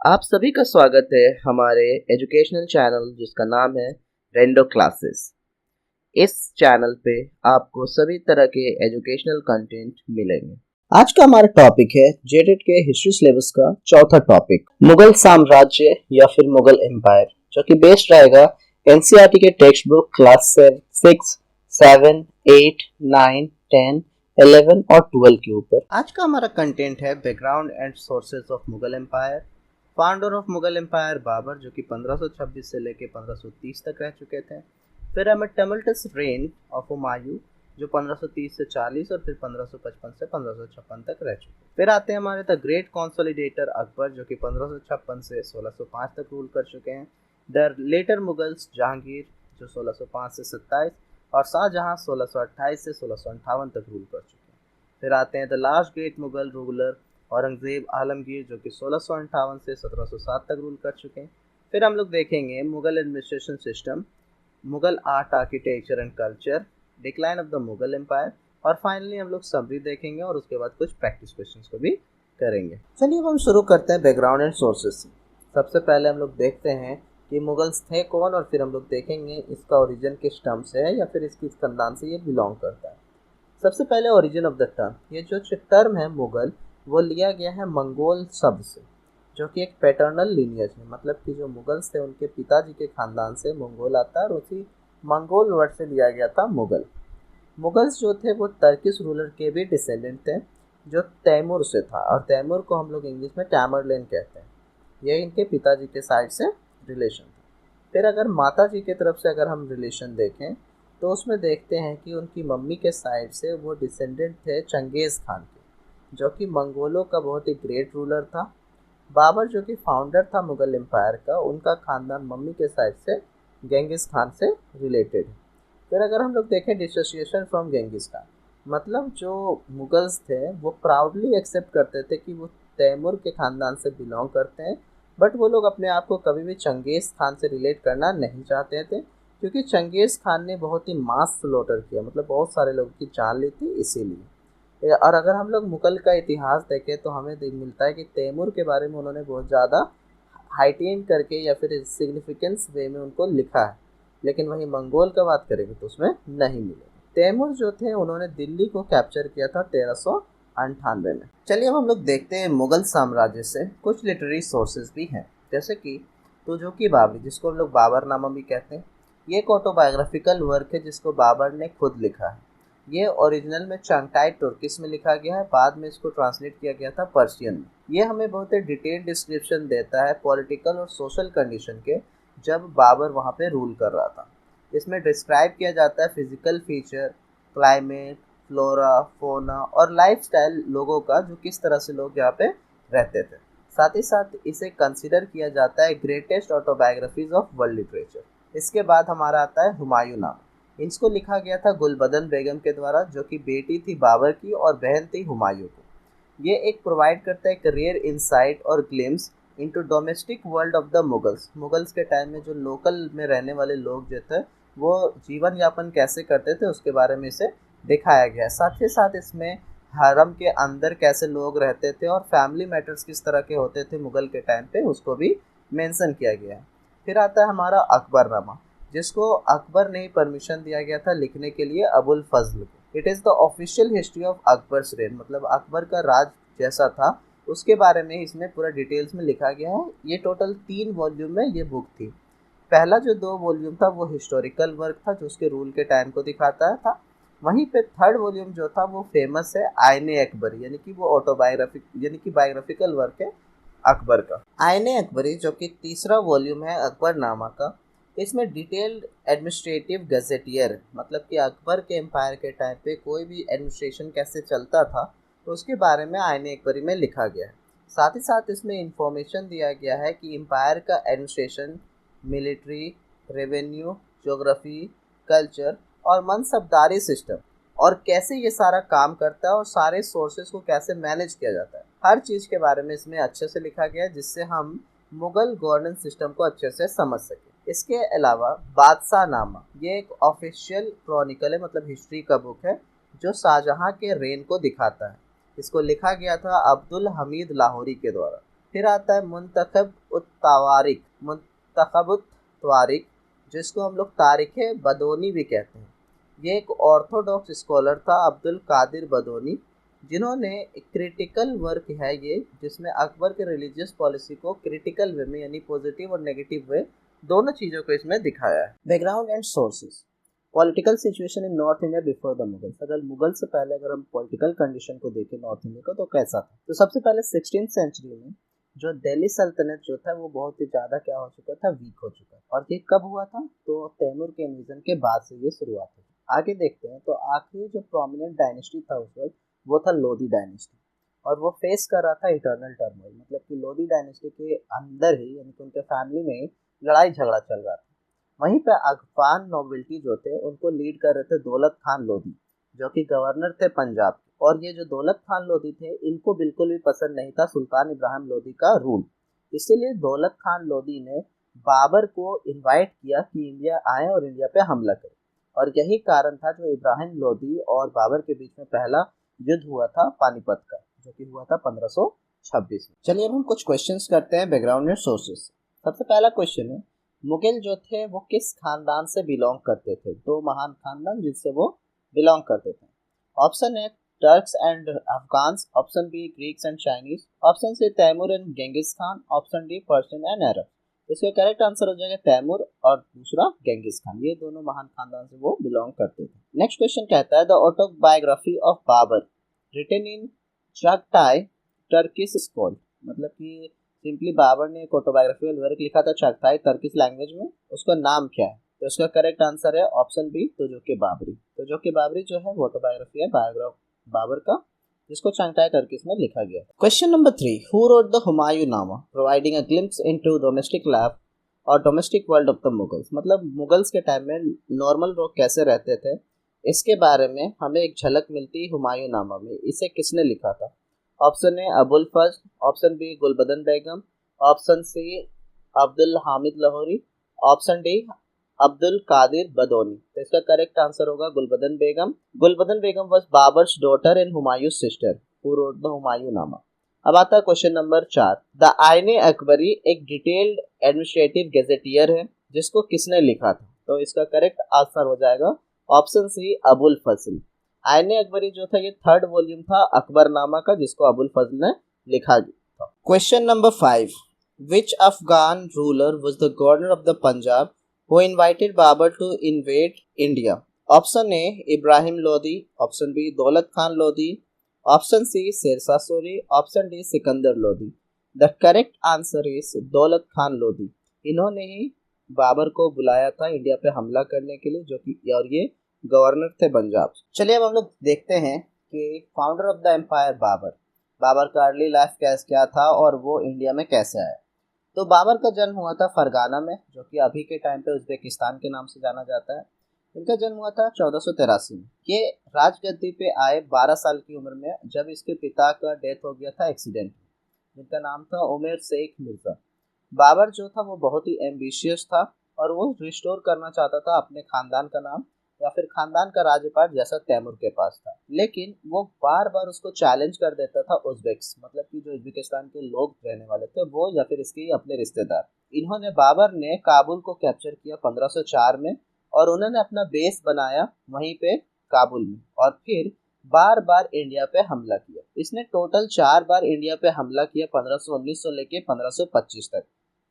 आप सभी का स्वागत है हमारे एजुकेशनल चैनल जिसका नाम है रेंडो क्लासेस। इस चैनल पे आपको सभी तरह के एजुकेशनल कंटेंट मिलेंगे। आज का हमारा टॉपिक है जेटेट के हिस्ट्री सिलेबस का चौथा टॉपिक, मुगल साम्राज्य या फिर मुगल एम्पायर, जो कि बेस्ड रहेगा एनसीईआरटी के टेक्स्ट बुक क्लास 6, 7, 8, 9, 10, 11 और 12 के ऊपर। आज का हमारा कंटेंट है background and sources of Mughal empire. Founder of Mughal empire Babur, जो कि 1526 से लेकर 1530 तक रह चुके थे। फिर हमें टमल्टस रेन ऑफ हुमायूं, जो 1530 से 40 और फिर 1555 से 1556 तक रह चुके। फिर आते हैं हमारे द ग्रेट कॉन्सोलिडेटर अकबर, जो कि 1556 से 1605 तक रूल कर चुके हैं। द लेटर मुगल्स जहांगीर, जो 1605 से 27, और शाहजहां 1628 से 1658 तक रूल कर चुके हैं। फिर आते हैं the last great Mughal ruler Aurangzeb Alamgir, जो कि 1658 से 1707 तक रूल कर चुके हैं। फिर हम लोग देखेंगे Mughal administration system, Mughal art architecture and culture, decline of the Mughal empire, और फाइनली हम लोग समरी देखेंगे और उसके बाद कुछ प्रैक्टिस क्वेश्चंस को भी करेंगे। चलिए अब हम शुरू करते हैं बैकग्राउंड एंड सोर्सेज से। सबसे पहले हम लोग देखते हैं कि मुगल्स थे कौन, और फिर हम लोग देखेंगे इसका ओरिजिन किस टर्म से है या फिर इसकी खानदान से ये बिलोंग करता है। सबसे पहले ओरिजिन ऑफ द टर्म, ये जो टर्म है मुगल, वो लिया गया है मंगोल शब्द से, जो कि एक पैटर्नल लीनियज है। मतलब कि जो मुगल्स थे उनके पिताजी के खानदान से मंगोल आता है और उसी मंगोल वर्ड से लिया गया था मुगल। मुगल्स जो थे वो टर्किश रूलर के भी डिसेंडेंट थे, जो तैमूर से था, और तैमूर को हम लोग इंग्लिश में टैमरलैन कहते हैं। यह इनके पिताजी के साइड से रिलेशन था। फिर अगर माता जी की तरफ से अगर हम रिलेशन देखें तो उसमें देखते हैं कि उनकी मम्मी के साइड से वो डिसेंडेंट थे चंगेज़ खान के, जो कि मंगोलों का बहुत ही ग्रेट रूलर था। बाबर, जो कि फाउंडर था मुगल एम्पायर का, उनका खानदान मम्मी के साइड से गेंगिस खान से रिलेटेड है। फिर अगर हम लोग देखें डिसोसिएशन फ्रॉम गेंगिस खान, मतलब जो मुगल्स थे वो प्राउडली एक्सेप्ट करते थे कि वो तैमूर के खानदान से बिलोंग करते हैं, बट वो लोग अपने आप को कभी भी चंगेज़ खान से रिलेट करना नहीं चाहते थे, क्योंकि चंगेज़ खान ने बहुत ही मास स्लॉटर किया, मतलब बहुत सारे लोगों की जान ली थी इसीलिए। और अगर हम लोग मुगल का इतिहास देखें तो हमें मिलता है कि तैमूर के बारे में उन्होंने बहुत ज़्यादा हाइटेन करके या फिर सिग्निफिकेंस वे में उनको लिखा है, लेकिन वहीं मंगोल का बात करेंगे तो उसमें नहीं मिलेगा। तैमूर जो थे उन्होंने दिल्ली को कैप्चर किया था 1398 में। चलिए अब हम लोग देखते हैं मुगल साम्राज्य से कुछ लिटरेरी सोर्सेज भी हैं, जैसे कि तुजुकी बाबरी, जिसको हम लोग बाबरनामा भी कहते हैं। ये एक ऑटोबायोग्राफिकल वर्क है जिसको बाबर ने खुद लिखा है। ये ओरिजिनल में चांगटाई तुर्किश में लिखा गया है, बाद में इसको ट्रांसलेट किया गया था पर्शियन में। ये हमें बहुत ही डिटेल डिस्क्रिप्शन देता है पॉलिटिकल और सोशल कंडीशन के, जब बाबर वहाँ पे रूल कर रहा था। इसमें डिस्क्राइब किया जाता है फिजिकल फीचर, क्लाइमेट, फ्लोरा, फोना और लाइफस्टाइल लोगों का, जो किस तरह से लोग यहाँ पे रहते थे। साथ ही साथ इसे कंसिडर किया जाता है greatest autobiographies of world literature. इसके बाद हमारा आता है हुमायूं नामा। इसको लिखा गया था गुलबदन बेगम के द्वारा, जो कि बेटी थी बाबर की और बहन थी हुमायूं को। ये एक प्रोवाइड करता है एक रेयर इंसाइट और glimpse into domestic world of the Mughals. Mughals के टाइम में जो लोकल में रहने वाले लोग जो थे वो जीवन यापन कैसे करते थे उसके बारे में इसे दिखाया गया है। साथ ही साथ इसमें हरम के अंदर कैसे लोग रहते थे और फैमिली मैटर्स किस तरह के होते थे मुगल के टाइम पे, उसको भी मेंशन किया गया है। फिर आता है हमारा अकबरनामा, जिसको अकबर ने ही परमिशन दिया गया था लिखने के लिए अबुल फजल को। It is the official history of Akbar's rain, मतलब अकबर का राज जैसा था उसके बारे में इसमें पूरा डिटेल्स में लिखा गया है। ये टोटल 3 वॉल्यूम में ये बुक थी। पहला जो 2 वॉल्यूम था वो हिस्टोरिकल वर्क था, जो उसके रूल के टाइम को दिखाता था। वहीं पे 3rd वॉल्यूम जो था वो फेमस है आईने अकबरी, यानी कि वो ऑटोबायोग्राफिक यानी कि बायोग्राफिकल वर्क है अकबर का। आईने अकबरी जो कि तीसरा वॉल्यूम है अकबरनामा का, इसमें डिटेल्ड एडमिनिस्ट्रेटिव गजेटियर, मतलब कि अकबर के एम्पायर के टाइम पे कोई भी एडमिनिस्ट्रेशन कैसे चलता था तो उसके बारे में आईने अकबरी में लिखा गया है। साथ ही साथ इसमें इंफॉर्मेशन दिया गया है कि एम्पायर का administration, military, revenue, geography, culture और मनसबदारी सिस्टम, और कैसे ये सारा काम करता है और सारे सोर्सेज को कैसे मैनेज किया जाता है, हर चीज़ के बारे में इसमें अच्छे से लिखा गया है, जिससे हम मुगल गवर्नेंस सिस्टम को अच्छे से समझ सकें। इसके अलावा बादशाह नामा, ये एक ऑफिशियल क्रॉनिकल है, मतलब हिस्ट्री का बुक है, जो शाहजहां के रेन को दिखाता है। इसको लिखा गया था अब्दुल हमीद लाहौरी के द्वारा। फिर आता है मुंतखब-उत-तवारिक, जिसको हम लोग तारिख बदौनी भी कहते हैं। ये एक ऑर्थोडॉक्स स्कॉलर था अब्दुल कादिर बदौनी, जिन्होंने एक क्रिटिकल वर्क है ये, जिसमें अकबर के रिलीजियस पॉलिसी को क्रिटिकल वे में यानी पॉजिटिव और नेगेटिव वे दोनों चीज़ों को इसमें दिखाया है। Background and sources. Political situation in north India before the Mughals. अगर मुगल से पहले अगर हम पॉलिटिकल कंडीशन को देखें नॉर्थ इंडिया का, तो कैसा था? तो सबसे पहले 16th सेंचुरी में जो दिल्ली सल्तनत जो था वो बहुत ही ज़्यादा क्या हो चुका था, वीक हो चुका। और ये कब हुआ था? तो तैमूर के इन्वेजन के बाद से ये शुरुआत हुई। आगे देखते हैं तो आखिरी जो प्रोमिनेंट डायनेस्टी था उस वक्त वो था लोधी डायनेस्टी, और वो फेस कर रहा था इंटरनल टर्मोइल। मतलब कि लोधी डायनेस्टी के अंदर ही यानी कि उनके फैमिली में ही लड़ाई झगड़ा चल रहा था। वहीं पे अफगान नोबिलिटी जो थे उनको लीड कर रहे थे दौलत खान लोधी, जो कि गवर्नर थे पंजाब के। और ये जो दौलत खान लोधी थे इनको बिल्कुल भी पसंद नहीं था सुल्तान इब्राहिम लोधी का रूल। इसीलिए दौलत खान लोधी ने बाबर को इनवाइट किया कि इंडिया आए और इंडिया पे हमला करें। और यही कारण था जो इब्राहिम लोधी और बाबर के बीच में पहला युद्ध हुआ था पानीपत का, जो कि हुआ था 1526 में। चलिए अब हम कुछ क्वेश्चंस करते हैं बैकग्राउंड एंड सोर्सेस। सबसे पहला क्वेश्चन है, मुगल जो थे वो किस खानदान से बिलोंग करते थे? दो महान खानदान जिनसे वो बिलोंग करते थे। Option A Turks and Afghans, option B Greeks and Chinese, option C Taimur and Genghis Khan, option D Persian and Arab. इसका करेक्ट आंसर हो जाएगा तैमूर और दूसरा गेंगिस खान। ये दोनों महान खानदान से वो बिलोंग करते थे। नेक्स्ट क्वेश्चन कहता है the autobiography of Babur written in Chagatai Turkish scroll. मतलब कि सिंपली बाबर ने एक ऑटोबायोग्राफिकल वर्क लिखा था चगताई टर्किश लैंग्वेज में, उसका नाम क्या है? तो इसका करेक्ट आंसर है ऑप्शन बी तुजुक बाबरी। तुजुक बाबरी जो है वो ऑटोबायोग्राफी है बायोग्राफ बाबर का, जिसको चगताई टर्किश में लिखा गया। Question number 3, who wrote the Humayun Nama providing a glimpse into domestic life और domestic world of the Mughals. मतलब मुगल्स के टाइम में नॉर्मल लोग कैसे रहते थे इसके बारे में हमें एक झलक मिलती है हुमायूं नामा में। इसे किसने लिखा था? Option A Abul Fazl, option B Gulbadan Begum, option C Abdul Hamid Lahori, option D Abdul Qadir Badauni. तो इसका करेक्ट आंसर होगा Gulbadan Begum. Gulbadan Begum was Babur's daughter and Humayun sister who wrote the Humayun Nama. अब आता है क्वेश्चन नंबर 4, द आईने अकबरी एक डिटेल्ड एडमिनिस्ट्रेटिव गेजेटियर है जिसको किसने लिखा था? तो इसका करेक्ट आंसर हो जाएगा ऑप्शन सी अबुल फजल। आईने अकबरी जो था ये 3rd वॉल्यूम था अकबरनामा का, जिसको अबुल फजल ने लिखा था। Question number 5, which Afghan ruler was the governor of the Punjab who invited Babur to invade India? Option A Ibrahim Lodi, option B Daulat Khan Lodhi, option C Sher Shah Suri, option D Sikandar Lodi. The correct answer is Daulat Khan Lodhi. इन्होंने ही बाबर को बुलाया था इंडिया पे हमला करने के लिए, जो कि और ये गवर्नर थे पंजाब। चलिए अब हम लोग देखते हैं कि founder of the empire Babur का अर्ली लाइफ क्या था और वो इंडिया में कैसे आया। तो बाबर का जन्म हुआ था फरगाना में, जो कि अभी के टाइम पे उज्बेकिस्तान के नाम से जाना जाता है। इनका जन्म हुआ था 1483 में। ये राजगद्दी पे आए 12 साल की उम्र में, जब इसके पिता का डेथ हो गया था एक्सीडेंट में, जिनका नाम था उमेर शेख मिर्जा। बाबर जो था वो बहुत ही एम्बिशियस था और वो रिस्टोर करना चाहता था अपने खानदान का नाम या फिर खानदान का राज्यपाट जैसा तैमूर के पास था। लेकिन वो बार बार उसको चैलेंज कर देता था उज्बेक्स, मतलब कि जो उज्बेकिस्तान के लोग रहने वाले थे वो या फिर इसके अपने रिश्तेदार। इन्होंने बाबर ने काबुल को कैप्चर किया 1504 में और उन्होंने अपना बेस बनाया वहीं पे काबुल में, और फिर बार बार इंडिया पे हमला किया। इसने टोटल 4 बार इंडिया पे हमला किया 1519 से लेके 1525 तक।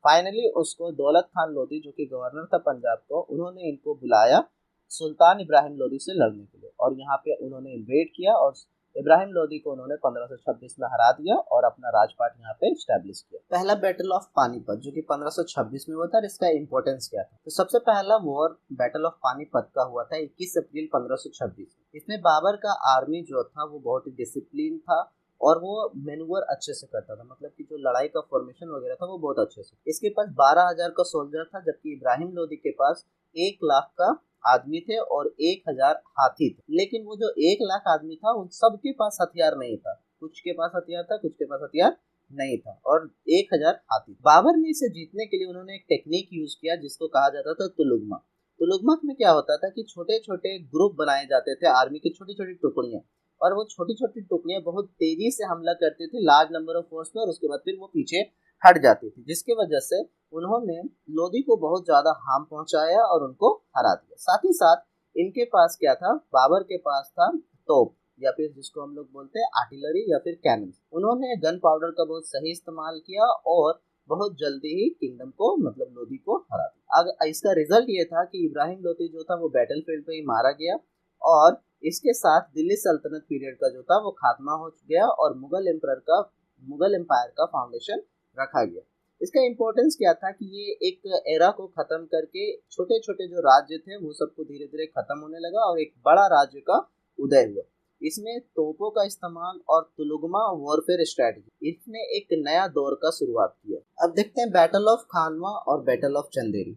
फाइनली उसको दौलत खान लोधी जो कि गवर्नर था पंजाब को, उन्होंने इनको बुलाया सुल्तान इब्राहिम लोधी से लड़ने के लिए, और यहाँ पे उन्होंने इन्वेड किया और इब्राहिम लोधी को उन्होंने 1526 में हरा दिया और अपना राजपाट यहाँ पे स्टैब्लिश किया। पहला बैटल ऑफ पानीपत जो कि 1526 में हुआ था, इसका इंपॉर्टेंस क्या था? तो सबसे पहला वॉर बैटल ऑफ पानीपत का हुआ था 21 अप्रैल 1526 में। इसमें बाबर का आर्मी जो था वो बहुत ही डिसिप्लिन था और वो मैनूवर अच्छे से करता था, मतलब कि जो लड़ाई का फॉर्मेशन वगैरह था वो बहुत अच्छे से। इसके पास 12,000 का सोल्जर था, जबकि इब्राहिम लोधी के पास 1 लाख का आदमी थे और 1,000 हाथी थे। लेकिन वो जो 1 लाख आदमी था उन सबके पास हथियार नहीं था, कुछ के पास हथियार था, कुछ के पास हथियार नहीं था, और 1,000 हाथी। बाबर ने इसे जीतने के लिए उन्होंने एक टेक्निक यूज किया जिसको कहा जाता था तुलुगमा। तुलुगमा में क्या होता था कि छोटे छोटे ग्रुप बनाए जाते थे, आर्मी की छोटी छोटी टुकड़ियां, और वो छोटी छोटी टुकड़ियां बहुत तेजी से हमला करती थी लार्ज नंबर ऑफ फोर्स में, और उसके बाद फिर वो पीछे हट जाती थी, जिसकी वजह से उन्होंने लोदी को बहुत ज्यादा हार्म पहुंचाया और उनको हरा दिया। साथ ही साथ इनके पास क्या था, बाबर के पास था तोप, या फिर जिसको हम लोग बोलते हैं आर्टिलरी या फिर कैनन। उन्होंने गन पाउडर का बहुत सही इस्तेमाल किया और बहुत जल्दी ही किंगडम को मतलब लोदी को हरा दिया। अब इसका रिजल्ट ये था कि इब्राहिम लोदी जो था वो बैटलफील्ड पे ही मारा गया और इसके साथ दिल्ली सल्तनत पीरियड का जो था वो खात्मा हो गया और मुगल एम्पायर का फाउंडेशन रखा गया। इसका इम्पोर्टेंस क्या था कि ये एक एरा को खत्म करके छोटे छोटे जो राज्य थे वो सबको धीरे धीरे खत्म होने लगा और एक बड़ा राज्य का उदय हुआ। इसमें तोपों का इस्तेमाल और तुलुगमा वॉरफेयर स्ट्रेटजी, इसने एक नया दौर का शुरुआत किया। अब देखते हैं बैटल ऑफ खानवा और battle of Chanderi.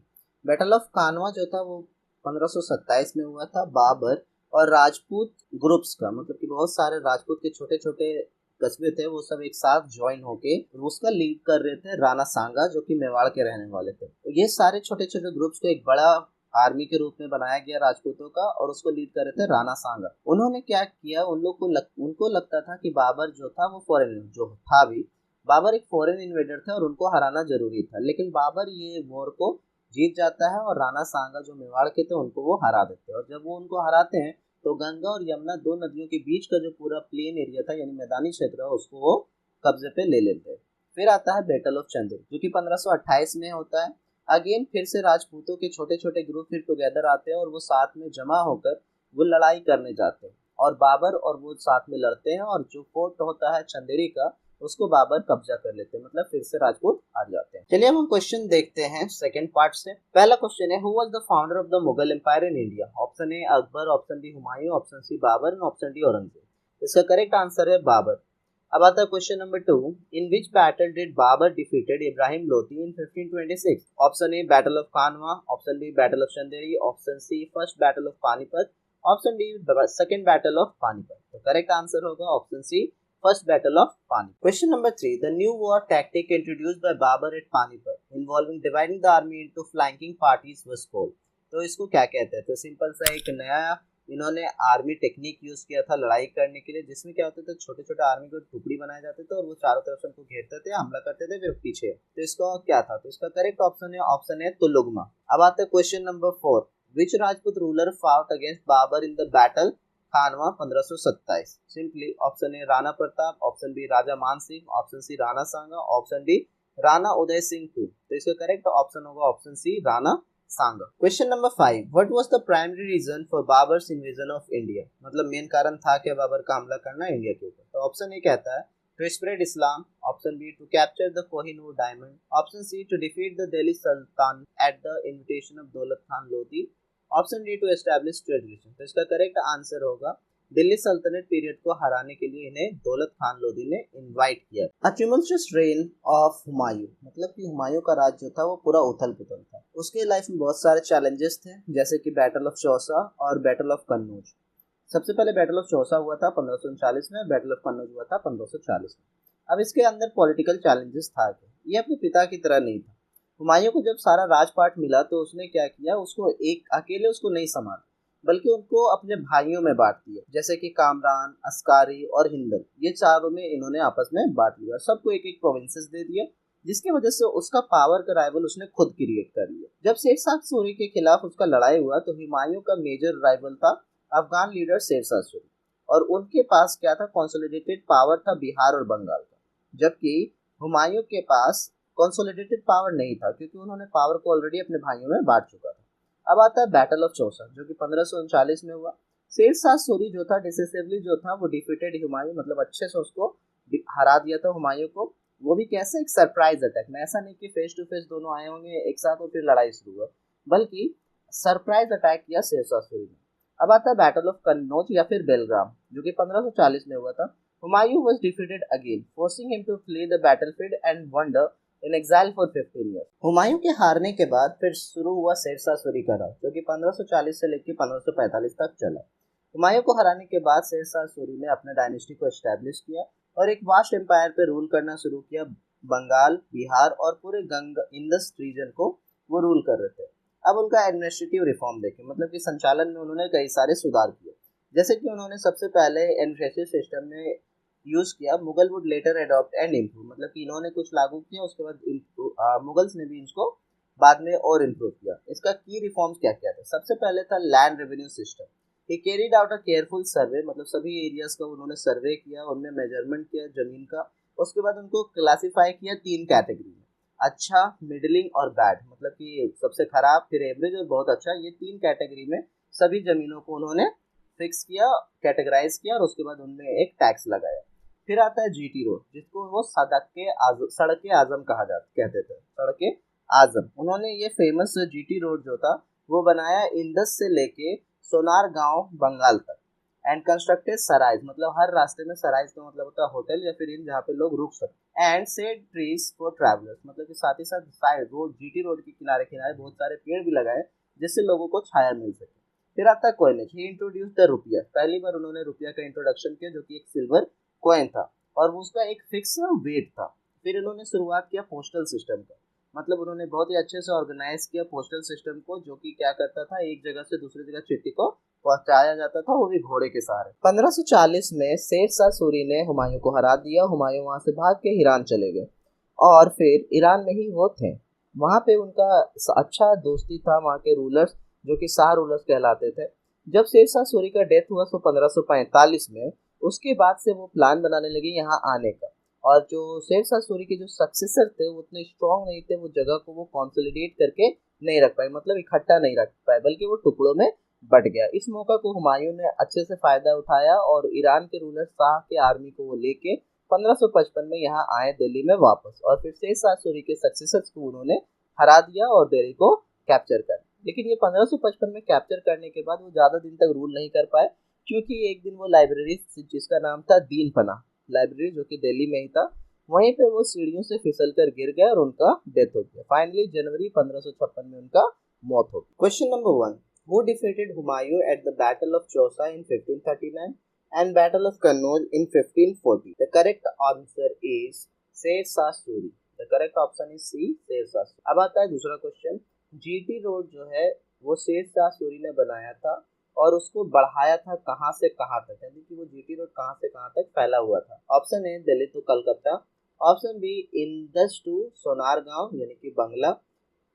Battle of Khanwa जो था वो 1527 में हुआ था। बाबर और राजपूत ग्रुप्स का, मतलब कि बहुत सारे राजपूत के छोटे छोटे कस्बे थे, वो सब एक साथ ज्वाइन होके उसका लीड कर रहे थे राणा सांगा, जो कि मेवाड़ के रहने वाले थे। तो ये सारे छोटे छोटे ग्रुप्स को एक बड़ा आर्मी के रूप में बनाया गया राजपूतों का और उसको लीड कर रहे थे राणा सांगा। उन्होंने क्या किया, उनको लगता था कि बाबर जो था वो फॉरेन जो था भी बाबर एक फॉरेन इन्वेडर था और उनको हराना जरूरी था। लेकिन बाबर ये वॉर को जीत जाता है और राणा सांगा जो मेवाड़ के थे उनको वो हरा देते हैं। और जब वो उनको हराते हैं तो गंगा और यमुना दो नदियों के बीच का जो पूरा प्लेन एरिया था यानी मैदानी क्षेत्र है उसको वो कब्जे पे ले लेते हैं। फिर आता है बैटल ऑफ चंदेरी जो कि 1528 में होता है। अगेन फिर से राजपूतों के छोटे छोटे ग्रुप फिर टुगेदर आते हैं और वो साथ में जमा होकर वो लड़ाई करने जाते हैं और बाबर और वो साथ में लड़ते हैं और जो फोर्ट होता है चंदेरी का उसको बाबर कब्जा कर लेते हैं, मतलब फिर से राजपूत हार जाते हैं। चलिए हम क्वेश्चन देखते हैं सेकंड पार्ट से। पहला क्वेश्चन है, who was the founder of the Mughal empire in India? Option A Akbar, option B Humayun, option C Babur and option D Aurangzeb. इसका करेक्ट आंसर है बाबर। अब आता है question number 2, in which battle did Babur defeated Ibrahim Lodi in 1526? Option A battle of Khanwa, option B battle of Chanderi, option C first battle of Panipat, option D second battle of Panipat. तो correct answer होगा option C first battle of Panipat. Question number 3, the new war tactic introduced by Babur at Panipat involving dividing the army into flanking parties was called. तो इसको क्या कहते हैं? तो simple सा एक नया इन्होंने आर्मी टेक्निक यूज किया था लड़ाई करने के लिए, जिसमें क्या होता था छोटे छोटे आर्मी को टुकड़ी बनाए जाते थे और वो चारों तरफ से उनको घेरते थे, हमला करते थे फिर पीछे। तो इसका क्या था? तो इसका करेक्ट ऑप्शन है तुलुगमा। अब आता है question number 4, which Rajput ruler fought against Babur in the battle Khanwa 1527? Simply option A Rana Pratap, option B Raja Man Singh, option C Rana Sanga, option D Rana Udai Singh two. तो इसका करेक्ट ऑप्शन होगा option C Rana Sanga. Question number 5, what was the primary reason for Babur's invasion of India? मतलब main कारण था क्या बाबर का हमला करना इंडिया के ऊपर? तो ऑप्शन ए कहता है to spread Islam, option B to capture the Kohinoor diamond, option C to defeat the Delhi sultan at the invitation of Daulat Khan Lodhi, option D to establish trade relation. तो इसका करेक्ट आंसर होगा दिल्ली सल्तनत पीरियड को हराने के लिए इन्हें दौलत खान लोधी ने इनवाइट किया। अ ट्यूमल्टुअस रेन ऑफ हुमायूं, मतलब कि हुमायूं का राज जो था वो पूरा उथल पुथल था। उसके लाइफ में बहुत सारे चैलेंजेस थे, जैसे कि बैटल ऑफ चौसा और बैटल ऑफ कन्नौज। सबसे पहले बैटल ऑफ चौसा हुआ था 1539 में, बैटल ऑफ कन्नौज हुआ था 1540 में। अब इसके अंदर पॉलिटिकल चैलेंजेस था कि ये अपने पिता की तरह नहीं था। हुमायूं को जब सारा राजपाट मिला तो उसने क्या किया, उसको एक अकेले उसको नहीं संभाला बल्कि उनको अपने भाइयों में बांट दिया, जैसे कि कामरान, अस्कारी और हिंदल, ये चारों में इन्होंने आपस में बांट लिया, सबको एक एक प्रोविंसेस दे दिया, जिसकी वजह से उसका पावर का राइवल उसने खुद क्रिएट कर लिया। जब शेरशाह सूरी के खिलाफ उसका लड़ाई हुआ तो हुमायूं का मेजर राइवल था अफगान लीडर शेरशाह सूरी, और उनके पास क्या था, कंसोलिडेटेड पावर था बिहार और बंगाल का, जबकि हुमायूं के पास कंसोलिडेटेड पावर नहीं था क्योंकि उन्होंने पावर को ऑलरेडी अपने भाइयों में बांट चुका था। अब आता है बैटल ऑफ चौसा जो कि 1539 में हुआ। शेरशाह सूरी जो था डिसिसिवली जो था वो डिफीटेड हुमायूं, मतलब अच्छे से उसको हरा दिया था हुमायूं को। वो भी कैसे, एक सरप्राइज अटैक में, ऐसा नहीं कि फेस टू फेस दोनों आए होंगे एक साथ और फिर लड़ाई शुरू हुआ, बल्कि सरप्राइज अटैक किया शेरशाह सूरी ने। अब आता है बैटल ऑफ कन्नौज या फिर बेलग्राम जो कि 1540 में हुआ था। Humayun was defeated again, forcing him to flee the battlefield and wander in exile for 15 years. Humayun के हारने के बाद फिर शुरू हुआ शेरशाह सूरी का राज जो कि 1540 से लेकर 1545 तक चला। हुमायूं को हराने के बाद शेरशाह सूरी ने अपने डायनेस्टी को एस्टैब्लिश किया और एक वास्ट एम्पायर पे रूल करना शुरू किया। बंगाल, बिहार और पूरे इंडस रीजन को वो रूल कर रहे थे। अब उनका एडमिनिस्ट्रेटिव रिफॉर्म देखें, मतलब कि संचालन में उन्होंने कई सारे सुधार किए, जैसे कि उन्होंने सबसे पहले एडमिनिस्ट्रेटिव सिस्टम में यूज किया, Mughal would later adopt and improve, मतलब कि इन्होंने कुछ लागू किया, उसके बाद मुगल्स ने भी इसको बाद में और इम्प्रूव किया। इसका की रिफॉर्म्स क्या क्या था? सबसे पहले था land revenue system. He carried out a careful survey, मतलब सभी एरियाज का उन्होंने सर्वे किया, उनमें मेजरमेंट किया जमीन का। उसके बाद उनको क्लासिफाई किया 3 कैटेगरी में, अच्छा, मिडलिंग और बैड, मतलब कि सबसे खराब, फिर एवरेज और बहुत अच्छा। ये 3 कैटेगरी में सभी जमीनों को उन्होंने फिक्स किया, कैटेगराइज किया, और उसके बाद उनमें एक टैक्स लगाया। फिर आता है जीटी रोड, जिसको वो सड़क के आजम कहा जाता कहते थे, सड़क के आजम। उन्होंने ये फेमस जीटी रोड जो था वो बनाया इंदस से लेके सोनार गांव बंगाल तक। एंड कंस्ट्रक्टेड सराइज, मतलब हर रास्ते में सराइज का मतलब होता है होटल या फिर इन जहाँ पे लोग रुक सकते। And said trees for travellers, मतलब कि साथ ही साथ साइड रोड, जीटी रोड के किनारे किनारे बहुत सारे पेड़ भी लगाए जिससे लोगों को छाया मिल सके। फिर आता है कॉइनेज। ही इंट्रोड्यूस द रुपया, पहली बार उन्होंने रुपया का इंट्रोडक्शन किया, जो कि एक सिल्वर कॉइन था और उसका एक फिक्स वेट था। फिर इन्होंने शुरुआत किया पोस्टल सिस्टम का, मतलब उन्होंने बहुत ही अच्छे से ऑर्गेनाइज किया पोस्टल सिस्टम को, जो कि क्या करता था, एक जगह से दूसरी जगह चिट्ठी को पहुंचाया जाता था, वो भी घोड़े के सहारे। 1540 में शेर शाह सूरी ने हुमायूं को हरा दिया। हुमायूं वहां से भाग के ईरान चले गए और फिर ईरान में ही वो थे। वहां पे उनका अच्छा दोस्ती था वहां के रूलर्स, जो कि शाह रूलर्स कहलाते थे। जब शेर शाह सूरी का डेथ हुआ तो 1545 में, उसके बाद से वो प्लान बनाने लगे यहाँ आने का। और जो शेर शाह सूरी के जो सक्सेसर थे वो उतने स्ट्रॉन्ग नहीं थे, वो जगह को वो कंसोलिडेट करके नहीं रख पाए, मतलब इकट्ठा नहीं रख पाए, बल्कि वो टुकड़ों में बट गया। इस मौका को हुमायूं ने अच्छे से फायदा उठाया और ईरान के रूलर शाह के आर्मी को वो लेके 1555 में यहाँ आए दिल्ली में वापस, और फिर शेर शाह सूरी के सक्सेसर्स को उन्होंने हरा दिया और दिल्ली को कैप्चर कर। लेकिन ये 1555 में कैप्चर करने के बाद वो ज्यादा दिन तक रूल नहीं कर पाए, क्योंकि एक दिन वो लाइब्रेरी, जिसका नाम था दीन पना लाइब्रेरी, जो कि दिल्ली में ही था, वहीं पे वो सीढ़ियों से फिसल कर गिर गए और उनका डेथ हो गया। फाइनली जनवरी 1556 में उनका मौत हो गई। Question number 1, who defeated Humayun at the Battle of Chausa in 1539 and Battle of Kannauj in 1540? The correct answer is Sher Shah Suri. The correct option is C, Sher Shah Suri. अब आता है दूसरा question. GT road जो है वो शेर शाह सूरी ने बनाया था और उसको बढ़ाया था कहाँ से कहाँ तक, यानी कि वो जीटी रोड कहाँ से कहाँ तक फैला हुआ था? Option A Delhi to Calcutta, option B Indus to Sonargaon यानी कि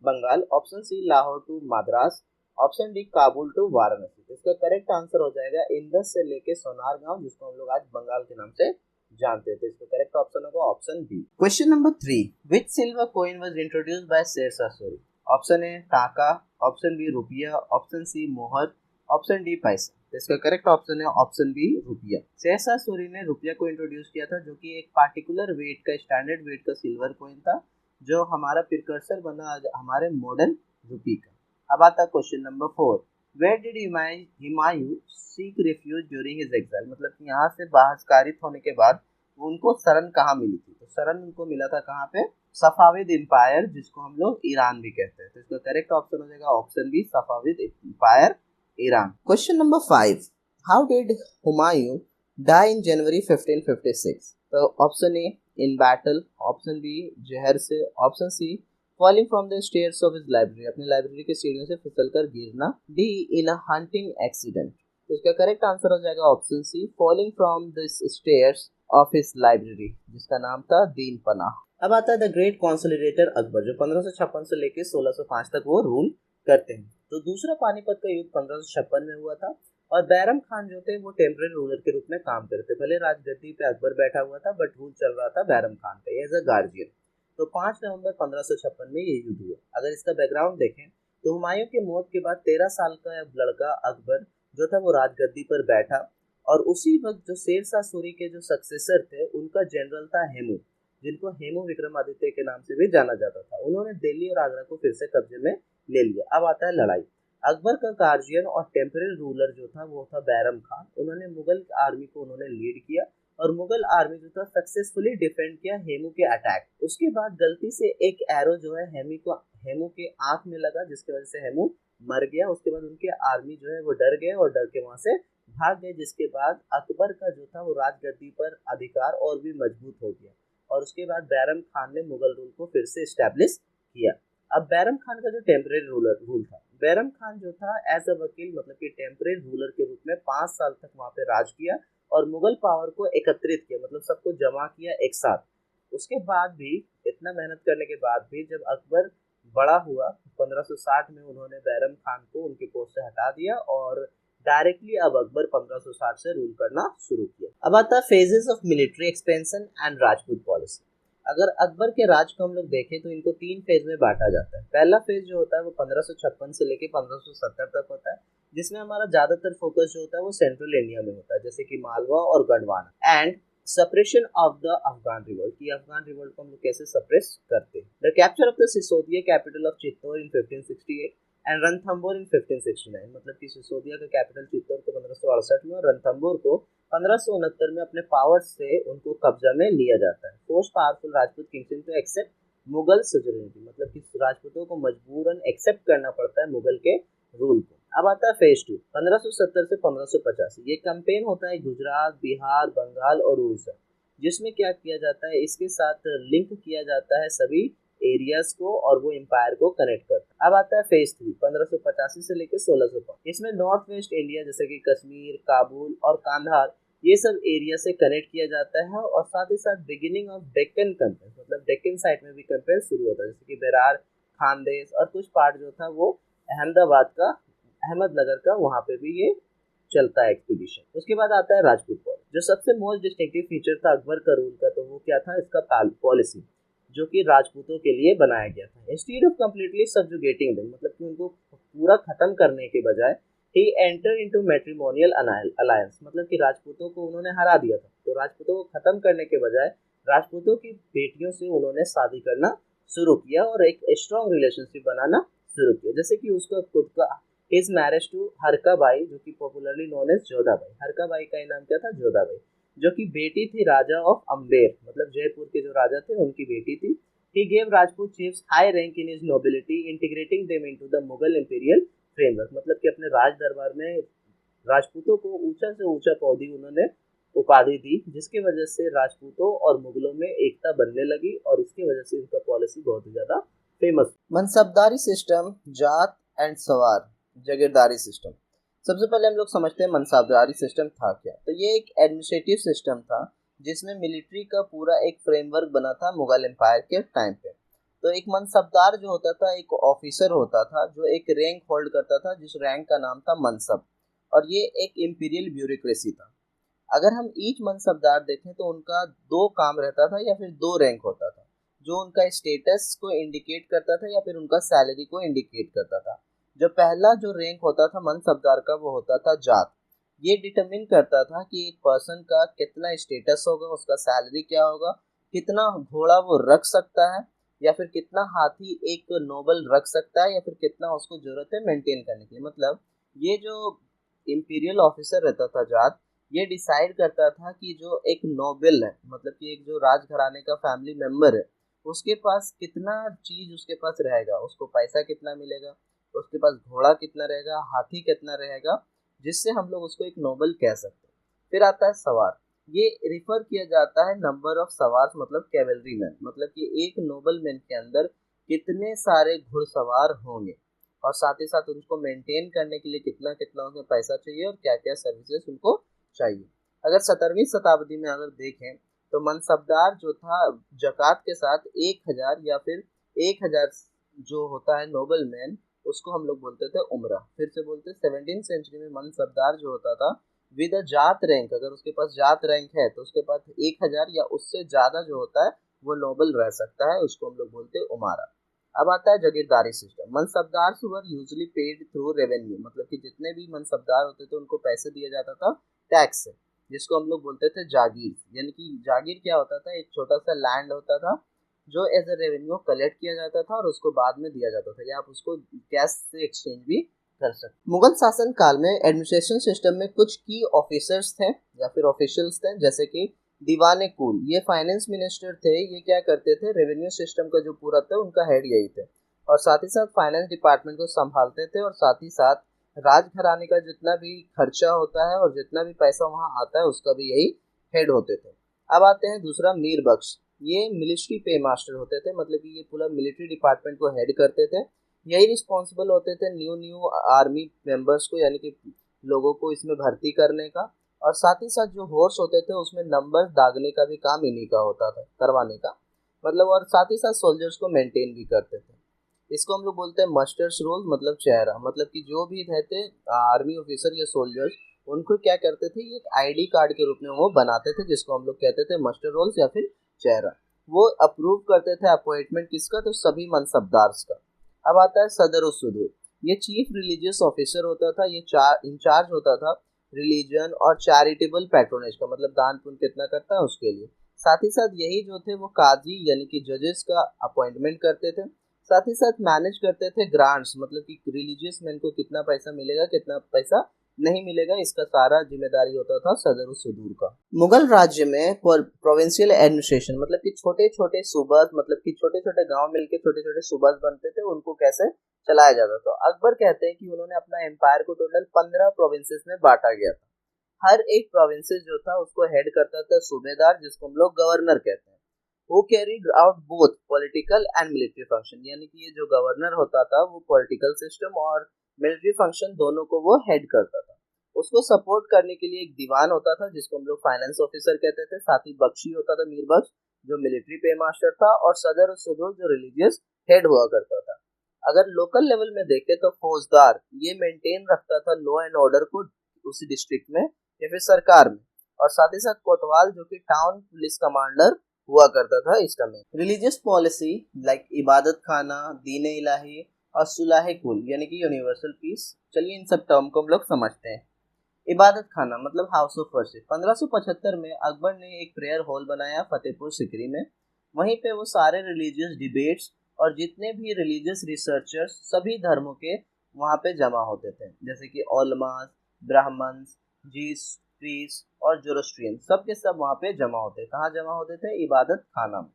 Bengal, option C Lahore to Madras, option D Kabul to Varanasi. तो इसका करेक्ट आंसर हो जाएगा इंदस से लेके सोनारगांव, जिसको हम लोग आज बंगाल के नाम से जानते थे। इसका करेक्ट ऑप्शन होगा option B. Question number 3, which silver coin was introduced by Sher Shah Suri? Option A taka, option B रुपया, option C mohur, option D paisa. तो इसका करेक्ट ऑप्शन है ऑप्शन बी रुपया। शेर शाह सूरी ने रुपया को इंट्रोड्यूस किया था, जो कि एक पार्टिकुलर वेट का, स्टैंडर्ड वेट का सिल्वर कॉइन था, जो हमारा प्रिकर्सर बना हमारे मॉडर्न रुपी का। अब आता है question number 4, where did Humayun seek refuge during his exile? मतलब कि यहाँ से बहिष्कारित होने के बाद उनको शरण कहाँ मिली थी? तो शरण उनको मिला था कहाँ पे? सफाविद एम्पायर, जिसको हम लोग ईरान भी कहते हैं। तो इसका करेक्ट ऑप्शन हो जाएगा option B, Safavid empire, Iran. Question number 5, how did Humayun die in January 1556? तो option A in battle, option B जहर से, option C falling from the stairs of his library, अपनी लाइब्रेरी के सीढ़ियों से फिसलकर गिरना, D in a hunting accident. तो इसका करेक्ट आंसर हो जाएगा option C, falling from the stairs of his library, जिसका नाम था दीन पनाह। अब आता है द ग्रेट कॉन्सोलिडेटर अकबर, जो 1556 से लेकर 1605 तक वो रूल करते हैं। तो दूसरा पानीपत का युद्ध 1556 में हुआ था और बैरम खान जो थे वो टेम्पररी रूलर के रूप में काम करते। भले राजगद्दी पे अकबर बैठा हुआ था, बट रूल चल रहा था बैरम खान का एज अ गार्जियन। तो 5 नवंबर 1556 में ये युद्ध हुआ। अगर इसका बैकग्राउंड देखें तो हुमायूं की मौत के बाद 13 साल का लड़का अकबर जो था वो राजगद्दी पर बैठा, और उसी वक्त जो शेर शाह सूरी के जो सक्सेसर थे उनका जनरल था हेमू, जिनको हेमू विक्रमादित्य के नाम से भी जाना जाता था। उन्होंने दिल्ली और आगरा को फिर से कब्जे में ले लिया। अब आता है लड़ाई। अकबर का गार्जियन और टेम्पररी रूलर जो था वो था बैरम खान। उन्होंने मुगल आर्मी को उन्होंने लीड किया और मुगल आर्मी जो था सक्सेसफुली डिफेंड किया हेमू के अटैक। उसके बाद गलती से एक एरो जो है हेमू के आंख में लगा, जिसकी वजह से हेमू मर गया। उसके बाद उनके आर्मी जो है वो डर गए और डर के वहां से भाग गए, जिसके बाद अकबर का जो था वो राजगद्दी पर अधिकार और भी मजबूत हो गया और उसके बाद बैरम खान ने मुगल रूल को फिर से स्टैब्लिश किया। अब बैरम खान का जो टेम्पररी रूल था, बैरम खान जो था एज अ वकील, मतलब कि टेम्पररी रूलर के रूप में 5 साल तक वहां पे राज किया और मुगल पावर को एकत्रित किया, मतलब सबको जमा किया एक साथ। उसके बाद भी, इतना मेहनत करने के बाद भी, जब अकबर बड़ा हुआ 1560 में, उन्होंने बैरम खान को उनके पोस्ट से हटा दिया और डायरेक्टली अब अकबर 1560 से रूल करना शुरू किया। अब आता है phases of military expansion and Rajput policy. अगर अकबर के राज को हम लोग देखें तो इनको 3 फेज में बांटा जाता है। पहला फेज जो होता है वो 1556 से लेके 1570 तक होता है, जिसमें हमारा ज्यादातर फोकस जो होता है वो सेंट्रल इंडिया में होता है, जैसे कि मालवा और Garhwana. And suppression of the Afghan revolt, कि अफगान रिवोल्ट को हम लोग कैसे सप्रेस करते हैं। The capture of the Sisodia capital of Chittor in 1568 and Ranthambore in 1569, मतलब कि सिसोदिया का कैपिटल चित्तौड़ को 1568 में और रणथंबोर को 1569 में अपने पावर से उनको कब्जा में लिया जाता है। Force powerful Rajput kings to accept Mughal suzerainty, मतलब कि राजपूतों को मजबूरन एक्सेप्ट करना पड़ता है मुगल के रूल को। अब आता है फेज 2 1570 से 1585। ये कैंपेन होता है गुजरात, बिहार, बंगाल और उड़ीसा, जिसमें क्या किया जाता है, इसके साथ लिंक किया जाता है सभी एरियाज को और वो एम्पायर को कनेक्ट करता है। अब आता है फेज 3 1585 से लेकर 1605। इसमें नॉर्थ वेस्ट इंडिया जैसे कि कश्मीर, काबुल और कांधार, ये सब एरिया से कनेक्ट किया जाता है और साथ ही साथ बिगिनिंग ऑफ डेक्कन कैंपेन, मतलब डेक्कन साइड में भी कैंपेन शुरू होता है, जैसे कि बेरार, खानदेश और कुछ पार्ट जो था वो अहमदाबाद का, अहमदनगर का, वहां पे भी ये चलता है एक्सपीडिशन। उसके बाद आता है राजपूत पॉलिसी। जो सबसे मोस्ट डिस्टिंक्टिव फीचर था अकबर का रूल का, तो वो क्या था, इसका पॉलिसी, जो कि राजपूतों के लिए बनाया गया था। इंस्टीड ऑफ कंप्लीटली सबजुगेटिंग देम, मतलब कि उनको पूरा खत्म करने के बजाय ही एंटर इनटू मैट्रिमोनियल अलायंस, मतलब कि राजपूतों को उन्होंने हरा दिया था, तो राजपूतों को खत्म करने के बजाय राजपूतों की बेटियों से उन्होंने शादी करना शुरू किया और एक स्ट्रॉन्ग रिलेशनशिप बनाना शुरू किया। जैसे कि उसका खुद का is marriage to Harka Bai, जो कि popularly known as Jodha Bai. Harka Bai का नाम क्या था, जोधा बाई, जो कि बेटी थी राजा ऑफ अम्बेर, मतलब जयपुर के जो राजा थे उनकी बेटी थी। He gave Rajput chiefs high rank in his nobility, integrating them into the Mughal imperial framework, मतलब कि अपने राज दरबार में राजपूतों को ऊंचा से ऊंचा पौधी उन्होंने उपाधि दी, जिसकी वजह से राजपूतों और मुगलों में एकता बनने लगी और इसकी वजह से इनका पॉलिसी बहुत ही ज्यादा फेमस। मनसबदारी सिस्टम, जात एंड सवार, जागीरदारी सिस्टम। सबसे पहले हम लोग समझते हैं मनसबदारी सिस्टम था क्या। तो ये एक एडमिनिस्ट्रेटिव सिस्टम था जिसमें मिलिट्री का पूरा एक फ्रेमवर्क बना था मुगल एम्पायर के टाइम पे। तो एक मनसबदार जो होता था, एक ऑफिसर होता था जो एक रैंक होल्ड करता था, जिस रैंक का नाम था मनसब, और ये एक इंपीरियल ब्यूरोक्रेसी था। अगर हम ईच मनसबदार देखें तो उनका 2 काम रहता था या फिर 2 रैंक होता था, जो उनका स्टेटस को इंडिकेट करता था या फिर उनका सैलरी को इंडिकेट करता था। जो पहला जो रैंक होता था मनसबदार का, वो होता था जात। ये डिटरमिन करता था कि एक पर्सन का कितना स्टेटस होगा, उसका सैलरी क्या होगा, कितना घोड़ा वो रख सकता है, या फिर कितना हाथी एक नोबल रख सकता है, या फिर कितना उसको जरूरत है मेंटेन करने के लिए। मतलब ये जो इंपीरियल ऑफिसर रहता था जाट, ये डिसाइड करता था कि जो एक नोबल है, मतलब कि एक जो राजघराने का फैमिली मेंबर है, उसके पास कितना चीज उसके पास रहेगा, उसको पैसा कितना मिलेगा, उसके पास घोड़ा कितना रहेगा, हाथी कितना रहेगा, जिससे हम लोग उसको एक नोबल कह सकते हैं। फिर आता है सवार। ये रिफर किया जाता है नंबर ऑफ सवार, मतलब कैवलरी मैन, मतलब कि एक नोबल मैन के अंदर कितने सारे घुड़सवार होंगे और साथ ही साथ उनको मेंटेन करने के लिए कितना कितना उन्हें पैसा चाहिए और क्या क्या सर्विसेज उनको चाहिए। अगर 17वीं शताब्दी में अगर देखें तो मनसबदार जो था जकात के साथ 1000 या फिर 1000 जो होता है नोबल मैन, उसको हम लोग बोलते थे उमरा। फिर से बोलते 17वीं सेंचुरी में मनसबदार जो होता था विद अ जात रैंक, अगर उसके पास जात रैंक है तो उसके पास 1000 या उससे ज्यादा जो होता है वो नोबल रह सकता है, उसको हम लोग बोलते हैं उमारा। अब आता है jagirdari system. Mansabdar were usually paid through revenue, मतलब कि जितने भी मनसबदार होते थे उनको पैसे दिया जाता था टैक्स से, जिसको हम लोग बोलते थे जागीर। यानी कि जागीर क्या होता था, एक छोटा सा लैंड होता था जो एज अ रेवेन्यू कलेक्ट किया जाता था और उसको बाद में दिया जाता था, या आप उसको कैश से एक्सचेंज भी कर सकते। मुगल शासन काल में एडमिनिस्ट्रेशन सिस्टम में कुछ की ऑफिसर्स थे या फिर ऑफिशियल्स थे, जैसे कि दीवाने कुल, ये फाइनेंस मिनिस्टर थे। ये क्या करते थे, रेवेन्यू सिस्टम का जो पूरा था उनका हेड यही थे, और साथ ही साथ फाइनेंस डिपार्टमेंट को संभालते थे, और साथ ही साथ राजघराने का जितना भी खर्चा होता है और जितना भी पैसा वहाँ आता है उसका भी यही हेड होते थे। अब आते हैं दूसरा, मीर बख्श। ये मिलिट्री पे मास्टर होते थे, मतलब कि ये पूरा मिलिट्री डिपार्टमेंट को हेड करते थे। यही रिस्पॉन्सिबल होते थे न्यू आर्मी मेंबर्स को, यानी कि लोगों को इसमें भर्ती करने का, और साथ ही साथ जो हॉर्स होते थे उसमें नंबर्स दागने का भी काम इन्हीं का होता था, करवाने का मतलब, और साथ ही साथ सोल्जर्स को मेंटेन भी करते थे। इसको हम लोग बोलते हैं मस्टर्स रोल, मतलब चेहरा, मतलब कि जो भी रहते आर्मी ऑफिसर या सोल्जर्स, उनको क्या करते थे, ये एक आईडी कार्ड के रूप में वो बनाते थे, जिसको हम लोग कहते थे मस्टर रोल्स या फिर चेहरा। वो अप्रूव करते थे अपॉइंटमेंट किसका, तो सभी मनसबदार्स का। अब आता है सदर और सुदूर। ये चीफ रिलीजियस ऑफिसर होता था, ये इंचार्ज होता था रिलीजन और चैरिटेबल पैट्रोनेज का, मतलब दान पुण्य कितना करता है उसके लिए। साथ ही साथ यही जो थे वो काजी यानी कि जजेस का अपॉइंटमेंट करते थे। साथ ही साथ मैनेज करते थे ग्रांट्स, मतलब कि रिलीजियस मैन को कितना पैसा मिलेगा, कितना पैसा नहीं मिलेगा, इसका सारा जिम्मेदारी होता था सदर सुदूर का। मुगल राज्य में प्रोविंशियल एडमिनिस्ट्रेशन, मतलब कि छोटे छोटे सूबास, मतलब कि छोटे छोटे गांव मिलके छोटे छोटे सूबास बनते थे, उनको कैसे चलाया जाता। तो अकबर कहते हैं कि उन्होंने अपना एम्पायर को टोटल 15 प्रोविंसेस में बांटा गया था। हर एक प्रोविंसेस जो था उसको हेड करता था सूबेदार, जिसको हम लोग गवर्नर कहते हैं, वो carried out both political and military function, यानी कि ये जो गवर्नर होता था वो पॉलिटिकल सिस्टम और मिलिट्री फंक्शन दोनों को वो हेड करता था। उसको सपोर्ट करने के लिए एक दीवान होता था, जिसको हम लोग फाइनेंस ऑफिसर कहते थे। साथ ही बख्शी होता था, मीर बख्श, जो मिलिट्री पे मास्टर था, और सदर और सुदूर जो रिलीजियस हेड हुआ करता था। अगर लोकल लेवल में देखें तो फौजदार ये मेंटेन रखता था लॉ एंड ऑर्डर को उसी डिस्ट्रिक्ट में या फिर सरकार में। और साथ ही साथ कोतवाल जो कि टाउन पुलिस कमांडर हुआ करता था इस समय। रिलीजियस पॉलिसी लाइक इबादत खाना, दीन इलाही और सुलाह कुल, यानी कि यूनिवर्सल पीस। चलिए इन सब टर्म को हम लोग समझते हैं। इबादत खाना मतलब हाउस ऑफ वर्शिप। 1575 में अकबर ने एक प्रेयर हॉल बनाया फतेहपुर सिकरी में। वहीं पे वो सारे रिलीजियस डिबेट्स और जितने भी रिलीजियस रिसर्चर्स सभी धर्मों के वहाँ पे जमा होते थे, जैसे कि ओलमास, ब्राह्मण्स, जीस, प्रीस और जोरोस्ट्रियन, सब के सब वहाँ पे जमा होते। कहाँ जमा होते थे? इबादत खाना में।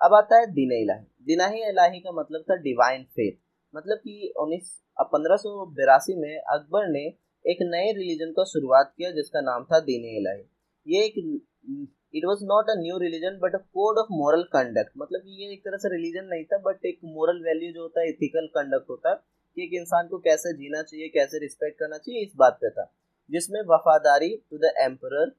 अब आता है दीन इलाही। दीन इलाही का मतलब था डिवाइन फेथ, मतलब कि 1582 में अकबर ने एक नए रिलीजन का शुरुआत किया जिसका नाम था दीन इलाही। ये एक, it was not a new religion but a code of moral conduct, मतलब कि ये एक तरह से रिलीजन नहीं था बट एक मोरल वैल्यू जो होता है, इथिकल कंडक्ट होता है कि एक इंसान को कैसे जीना चाहिए, कैसे रिस्पेक्ट करना चाहिए, इस बात पे था। जिसमें वफादारी to the emperor,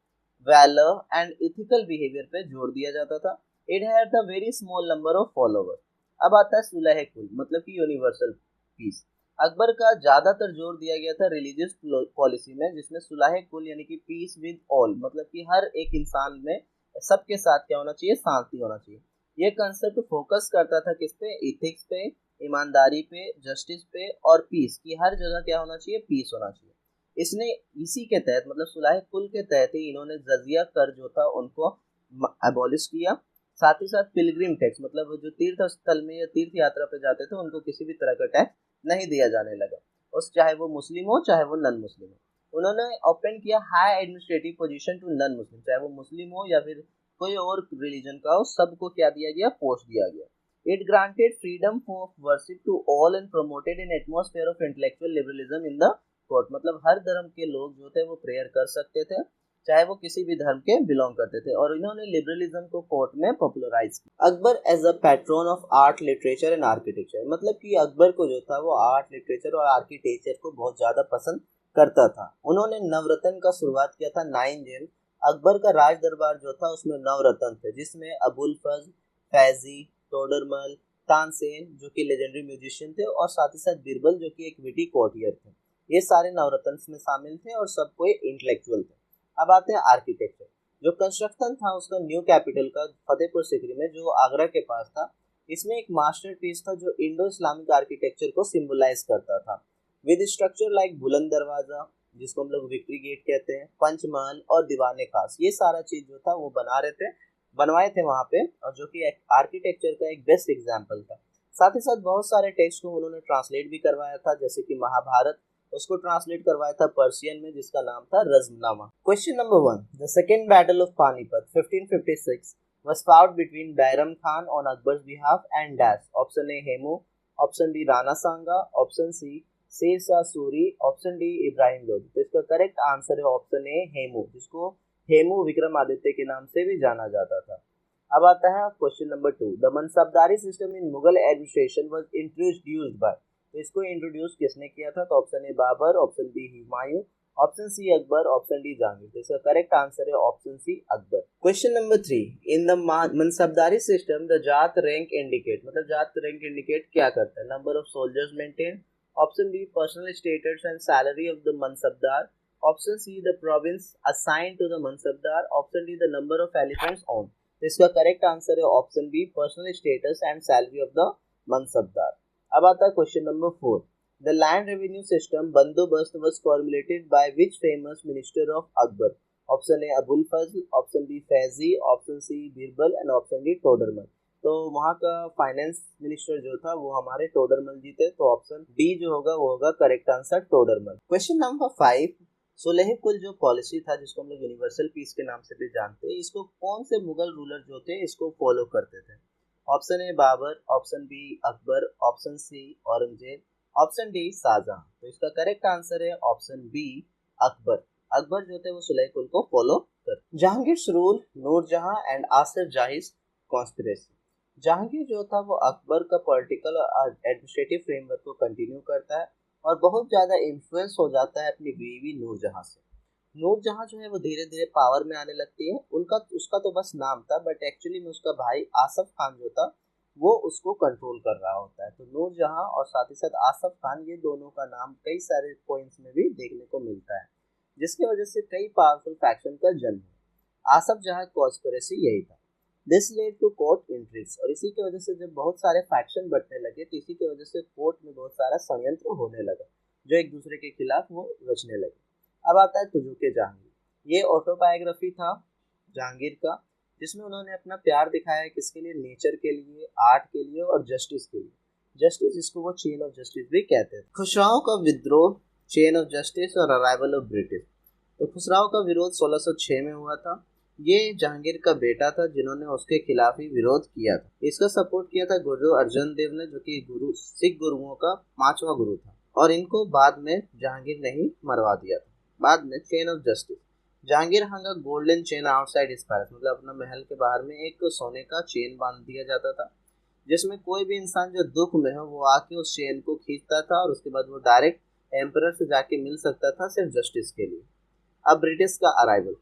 valour and ethical behaviour पे जोर दिया जाता था। It had a very small number of followers. अब आता है सुलह कुल, मतलब कि यूनिवर्सल पीस। अकबर का ज्यादातर जोर दिया गया था रिलीजियस पॉलिसी में, जिसमें सुलह कुल यानी कि पीस विद ऑल, मतलब कि हर एक इंसान में सबके साथ क्या होना चाहिए? शांति होना चाहिए। ये कंसेप्ट फोकस करता था किस पे? इथिक्स पे, ईमानदारी पे, जस्टिस पे और पीस की हर जगह क्या होना चाहिए? पीस होना चाहिए। इसने इसी के तहत, मतलब सुलह कुल के तहत ही इन्होंने जजिया कर जो था उनको अबॉलिश किया। साथ ही साथ पिलग्रिम टैक्स, मतलब जो तीर्थ स्थल में या तीर्थ यात्रा पे जाते थे उनको किसी भी तरह का टैक्स नहीं दिया जाने लगा, उस चाहे वो मुस्लिम हो चाहे वो नॉन मुस्लिम हो। उन्होंने ओपन किया high administrative position to non Muslim, चाहे वो मुस्लिम हो या फिर कोई और रिलीजन का हो, सबको क्या दिया गया? पोस्ट दिया गया। It granted freedom for worship to all and promoted an atmosphere of intellectual liberalism in the court, मतलब हर धर्म के लोग जो थे वो प्रेयर कर सकते थे, चाहे वो किसी भी धर्म के बिलोंग करते थे, और इन्होंने लिबरलिज्म को कोर्ट में पॉपुलराइज किया। Akbar as a patron of art, literature and architecture, मतलब कि अकबर को जो था वो आर्ट, लिटरेचर और आर्किटेक्चर को बहुत ज्यादा पसंद करता था। उन्होंने नवरत्न का शुरुआत किया था 9 जेल। अकबर का राज दरबार जो था उसमें नवरत्न थे, जिसमें अबुल फज, फैजी, तोडरमल, तानसेन जो कि लेजेंडरी म्यूजिशियन थे, और साथ ही साथ बीरबल जो कि एक विटी कोर्टियर थे। ये सारे नवरत्न में शामिल थे और सब कोई इंटेलेक्चुअल थे। अब आते हैं आर्किटेक्चर। जो कंस्ट्रक्शन था उसका न्यू कैपिटल का फतेहपुर सिकरी में, जो आगरा के पास था, इसमें एक मास्टरपीस था जो इंडो इस्लामिक आर्किटेक्चर को सिंबलाइज करता था, विद स्ट्रक्चर लाइक बुलंद दरवाजा जिसको हम लोग विक्ट्री गेट कहते हैं, पंचमहल और दीवाने खास। ये सारा चीज जो था वो बनवाए थे वहाँ पे, और जो कि आर्किटेक्चर का एक बेस्ट एग्जाम्पल था। साथ ही साथ बहुत सारे टेक्स्ट को उन्होंने ट्रांसलेट भी करवाया था, जैसे कि महाभारत उसको ट्रांसलेट करवाया था पर्शियन में, जिसका नाम था Razmnama. Question number 1, the second battle of Panipat 1556 was fought between Bairam Khan on Akbar's behalf and Dash. Option A Hemu, option B Rana Sanga, option C शेर शाह सूरी, ऑप्शन डी इब्राहिम लोधी। तो इसका करेक्ट आंसर है ऑप्शन ए हेमू, जिसको हेमू विक्रमादित्य के नाम से भी जाना जाता था। अब आता है question number 2, the mansabdari system in Mughal administration was introduced by. तो इसको इंट्रोड्यूस किसने किया था? तो option A Babur, option B Humayun, option C Akbar, option D Jahangir. तो इसका करेक्ट आंसर है option C Akbar. Question number 3, in the mansabdari system the zat rank indicate, मतलब जात रैंक इंडिकेट क्या करता है? Number of soldiers maintain, option B personal status and salary of the mansabdar, option C the province assigned to the mansabdar, option D the number of elephants own. तो इसका correct answer है option B personal status and salary of the mansabdar. अब आता है question number 4, the land revenue system बंदोबस्त was formulated by which famous minister of Akbar? Option A Abul Fazl, option B Faizi, option C Birbal and option D Todarmal. तो वहाँ का finance minister जो था वो हमारे टोडरमल जी थे, तो ऑप्शन डी जो होगा वो होगा correct answer Todarmal. Question number 5, सुलह कुल जो पॉलिसी था जिसको हम लोग यूनिवर्सल पीस के नाम से भी जानते हैं, इसको कौन से मुगल रूलर जो थे इसको फॉलो करते थे? Option A Babur, option B Akbar, option C Aurangzeb, option D Shahjahan. तो इसका करेक्ट आंसर है ऑप्शन बी अकबर। अकबर जो थे वो सुलह कुल को फॉलो कर। जहांगीर रूल, नूरजहां एंड आसिफ जाहिज कॉन्स्पिरेसी। जहांगीर जो था वो अकबर का पॉलिटिकल और एडमिनिस्ट्रेटिव फ्रेमवर्क को कंटिन्यू करता है और बहुत ज्यादा इन्फ्लुएंस हो जाता है अपनी बीवी नूरजहां से। नूरजहां जो है वो धीरे धीरे पावर में आने लगती है। उनका उसका तो बस नाम था, बट एक्चुअली में उसका भाई आसफ खान जो था वो उसको कंट्रोल कर रहा होता है। तो नूरजहां और साथ ही साथ आसफ खान, ये दोनों का नाम कई सारे पॉइंट्स में भी देखने को मिलता है, जिसकी वजह से कई पावरफुल फैक्शन का जन्म हुआ। आसफ जहां कॉन्स्पिरेसी यही था। दिस लेड टू कोर्ट इंट्रिग्स, और इसी की वजह से जब बहुत सारे फैक्शन बढ़ने लगे तो इसी की वजह से कोर्ट में बहुत सारा षड्यंत्र होने लगा, जो एक दूसरे के खिलाफ वो रचने लगे। अब आता है तुजुके जहांगीर। ये ऑटोबायोग्राफी था जहांगीर का, जिसमें उन्होंने अपना प्यार दिखाया है किसके लिए? नेचर के लिए, आर्ट के लिए और जस्टिस के लिए। जस्टिस, जिसको वो चेन ऑफ जस्टिस भी कहते हैं। खुसराओ का विद्रोह, चेन ऑफ जस्टिस और अराइवल ऑफ ब्रिटिश। तो खुसराओ का विरोध 1606 में हुआ था। ये जहांगीर का बेटा था जिन्होंने उसके खिलाफ ही विरोध किया था। इसका सपोर्ट किया था गुरु अर्जन देव ने, जो कि गुरु सिख गुरुओं का 5वां गुरु था, और इनको बाद में जहांगीर ने ही मरवा दिया था। बाद में चेन ऑफ जस्टिस, जहांगीर हंगा golden chain outside his palace, मतलब अपना महल के बाहर में एक सोने का चेन बांध दिया जाता था, जिसमें कोई भी इंसान जो दुख में हो वो आके उस चेन को खींचता था और उसके बाद वो डायरेक्ट एम्परर से जाके मिल सकता था सिर्फ जस्टिस के लिए। अब ब्रिटिश का अराइवल,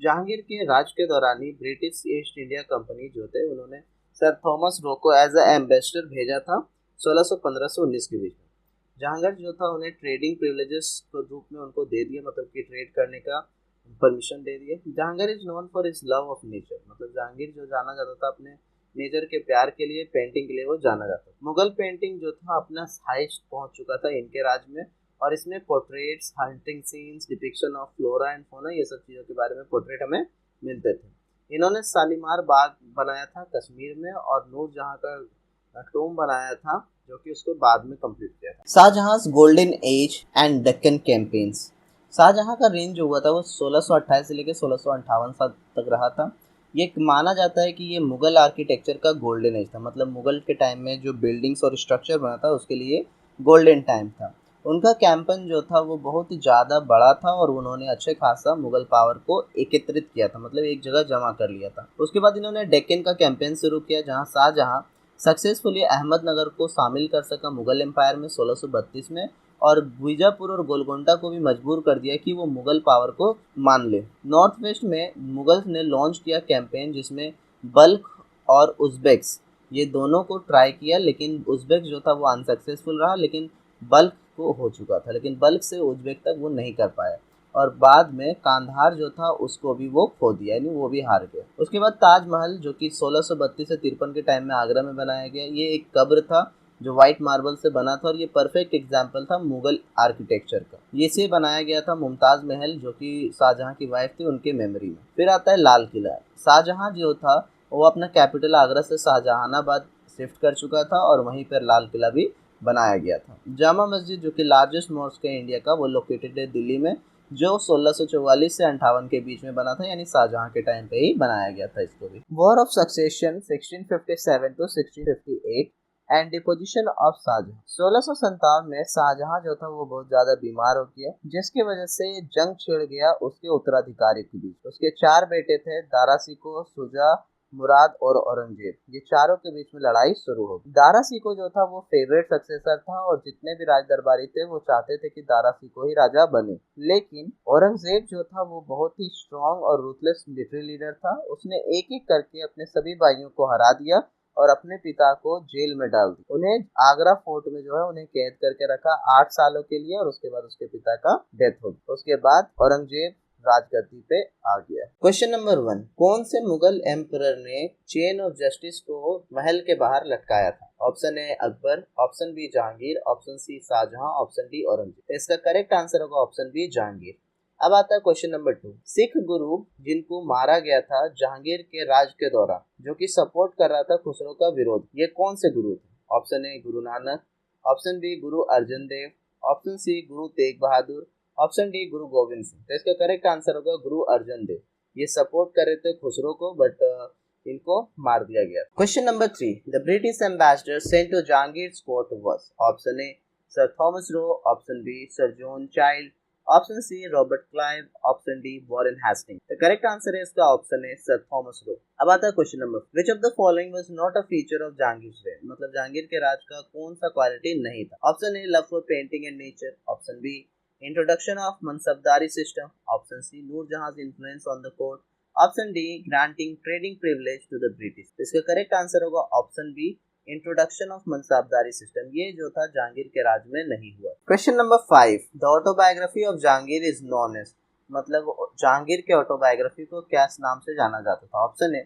जहांगीर के राज के दौरान ही ब्रिटिश ईस्ट इंडिया कंपनी जो थे उन्होंने सर थॉमस रो को एज ए एम्बेसडर भेजा था 1615 से 19 के बीच में। जहांगीर जो था उन्हें ट्रेडिंग प्रिविलेजेस के रूप में उनको दे दिया, मतलब कि ट्रेड करने का परमिशन दे दिए। Jahangir is known for his love of nature, मतलब जहांगीर जो जाना जाता था अपने नेचर के प्यार के लिए, पेंटिंग के लिए वो जाना जाता था। मुगल पेंटिंग जो था अपना हाइस्ट पहुंच चुका था इनके राज में, और इसमें portraits, hunting scenes, depiction of flora and fauna, ये सब चीज़ों के बारे में पोर्ट्रेट हमें मिलते थे। इन्होंने शालीमार बाग बनाया था कश्मीर में, और नूरजहां का टोम बनाया था जो कि उसको बाद में कंप्लीट किया था। Shahjahan golden age and Deccan campaigns. Shahjahan का रेंज जो हुआ था वो 1628 से लेकर 1658 साल तक रहा था। ये माना जाता है कि ये मुगल आर्किटेक्चर का गोल्डन एज था, मतलब मुगल के टाइम में जो बिल्डिंग्स और स्ट्रक्चर बना था उसके लिए गोल्डन टाइम था। उनका कैंपेन जो था वो बहुत ही ज़्यादा बड़ा था और उन्होंने अच्छे खासा मुगल पावर को एकत्रित किया था, मतलब एक जगह जमा कर लिया था। उसके बाद इन्होंने डेक्कन का कैंपेन शुरू किया, जहाँ शाहजहां सक्सेसफुली अहमदनगर को शामिल कर सका मुगल एम्पायर में 1632 में, और बीजापुर और गोलकोंडा को भी मजबूर कर दिया कि वो मुगल पावर को मान ले। नॉर्थ वेस्ट में मुगल्स ने लॉन्च किया कैंपेन, जिसमें बल्ख और उज़्बेक्स ये दोनों को ट्राई किया, लेकिन उज़्बेक जो था वो अनसक्सेसफुल रहा, लेकिन बल्ख को हो चुका था, लेकिन बल्ख से उज़्बेक तक वो नहीं कर पाया। और बाद में कांधार जो था उसको भी वो खो दिया, यानी वो भी हार गया। उसके बाद ताजमहल, जो कि 1632 से 53 के टाइम में आगरा में बनाया गया, ये एक कब्र था जो व्हाइट मार्बल से बना था, और ये परफेक्ट एग्जाम्पल था मुगल आर्किटेक्चर का। ये से बनाया गया था मुमताज महल, जो कि शाहजहां की वाइफ थी, उनके मेमोरी में। फिर आता है लाल किला। शाहजहां जो था वो अपना कैपिटल आगरा से शाहजहानाबाद शिफ्ट कर चुका था, और वहीं पर लाल किला भी बनाया गया था। जामा मस्जिद, जो कि लार्जेस्ट मॉस्क है इंडिया का, वो लोकेटेड है दिल्ली में, जो 1644 से 58 के बीच में बना था, यानी शाहजहां के टाइम पे ही बनाया गया था इसको भी। War of succession 1657 to 1658 and deposition of Shahjahan. 1657 में शाहजहां जो था वो बहुत ज्यादा बीमार हो गया, जिसकी वजह से जंग छिड़ गया उसके उत्तराधिकारी के बीच। उसके 4 बेटे थे, दारा शिकोह, शुजा, मुराद और औरंगजेब, ये चारों के बीच में लड़ाई शुरू हो गई। दारा सिकोह जो था वो फेवरेट सक्सेसर था और जितने भी राज दरबारी थे वो चाहते थे कि दारा सिकोह ही राजा बने। लेकिन औरंगजेब जो था वो बहुत ही स्ट्रॉन्ग और रूथलेस मिलिट्री लीडर था। उसने एक एक करके अपने सभी भाइयों को हरा दिया और अपने पिता को जेल में डाल दिया। उन्हें आगरा फोर्ट में जो है उन्हें कैद करके रखा 8 सालों के लिए और उसके बाद उसके पिता का डेथ हो गई। उसके बाद औरंगजेब राजगद्दी पे आ गया। क्वेश्चन नंबर 1, कौन से मुगल एम्परर ने चेन ऑफ जस्टिस को महल के बाहर लटकाया था? Option A Akbar, option B Jahangir, option C Shahjahan, option D Aurangzeb. इसका करेक्ट आंसर होगा ऑप्शन बी जहांगीर। अब आता है क्वेश्चन नंबर 2, सिख गुरु जिनको मारा गया था जहांगीर के राज के दौरान, जो कि सपोर्ट कर रहा था खुसरो का विरोध, ये कौन से गुरु थे? ऑप्शन ए Guru Nanak, option B Guru Arjan Dev, option C Guru Tegh Bahadur, option D गुरु गोविंद सिंह। तो इसका करेक्ट आंसर होगा गुरु अर्जन देव। ये सपोर्ट कर रहे थे खुसरो को बट इनको मार दिया गया। Question number 3, the British ambassador sent to Jahangir court was? Option A sir Thomas Roe, option B sir John Child, option C Robert Clive, option D Warren Hastings. The correct answer है इसका option है sir Thomas रो। अब आता है question number, which of the following was not a feature of Jahangir rain? मतलब जहांगीर के राज का कौन सा क्वालिटी नहीं था? Option A love for painting and nature, option B introduction of mansabdari system, option C Nurjahan's influence on the court, option D granting trading privilege to the British. इसका correct answer होगा option B introduction of mansabdari system. ये जो था जहांगीर के राज में नहीं हुआ। Question number 5, the autobiography of Jahangir is known as? मतलब जहांगीर के ऑटोबायोग्राफी को क्या नाम से जाना जाता था? Option A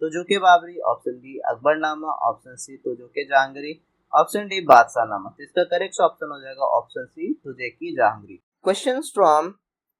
Tuzuk Baburi, option B Akbarnama, option C Tuzuk Jahangiri, option D Badshahnama. तो इसका करेक्ट ऑप्शन हो जाएगा ऑप्शन सी तुझे की Jahangiri. Questions from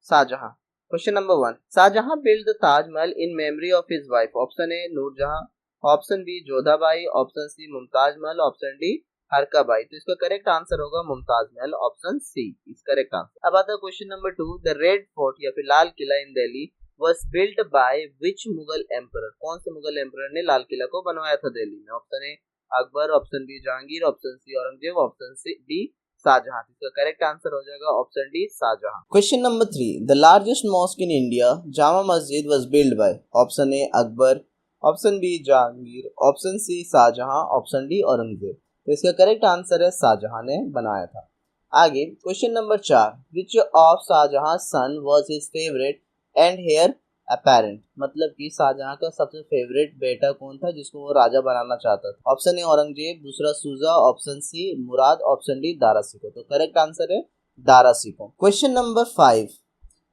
Shahjahan. Question number 1, Shahjahan build the Taj Mahal in memory of his wife. Option A Nurjahan, option B Jodhabai, option C Mumtaz Mahal, option D Harka Bai. तो इसका correct answer होगा Mumtaz Mahal, option C is correct answer. अब आता है question number 2, the red fort या फिर Lal Qila in Delhi was built by which Mughal emperor? कौन से मुगल एम्परर ने लाल किला को बनवाया था दिल्ली में? Option A Akbar, option B Jahangir, option C Aurangzeb, option C D Shahjahan. इसका करेक्ट आंसर हो जाएगा option D Shahjahan. Question number 3, the largest mosque in India Jama Masjid was build by? Option A Akbar, option B Jahangir, option C Shahjahan, option D Aurangzeb. तो इसका correct answer है शाहजहां ने बनाया था। आगे question number 4, which of Shahjahan son was his favourite and heir apparent? मतलब कि शाहजहां का सबसे फेवरेट बेटा कौन था जिसको वो राजा बनाना चाहता था? ऑप्शन ए औरंगजेब, दूसरा Shuja, option C Murad, option D Dara Shikoh. तो करेक्ट आंसर है Dara Shikoh. Question number 5,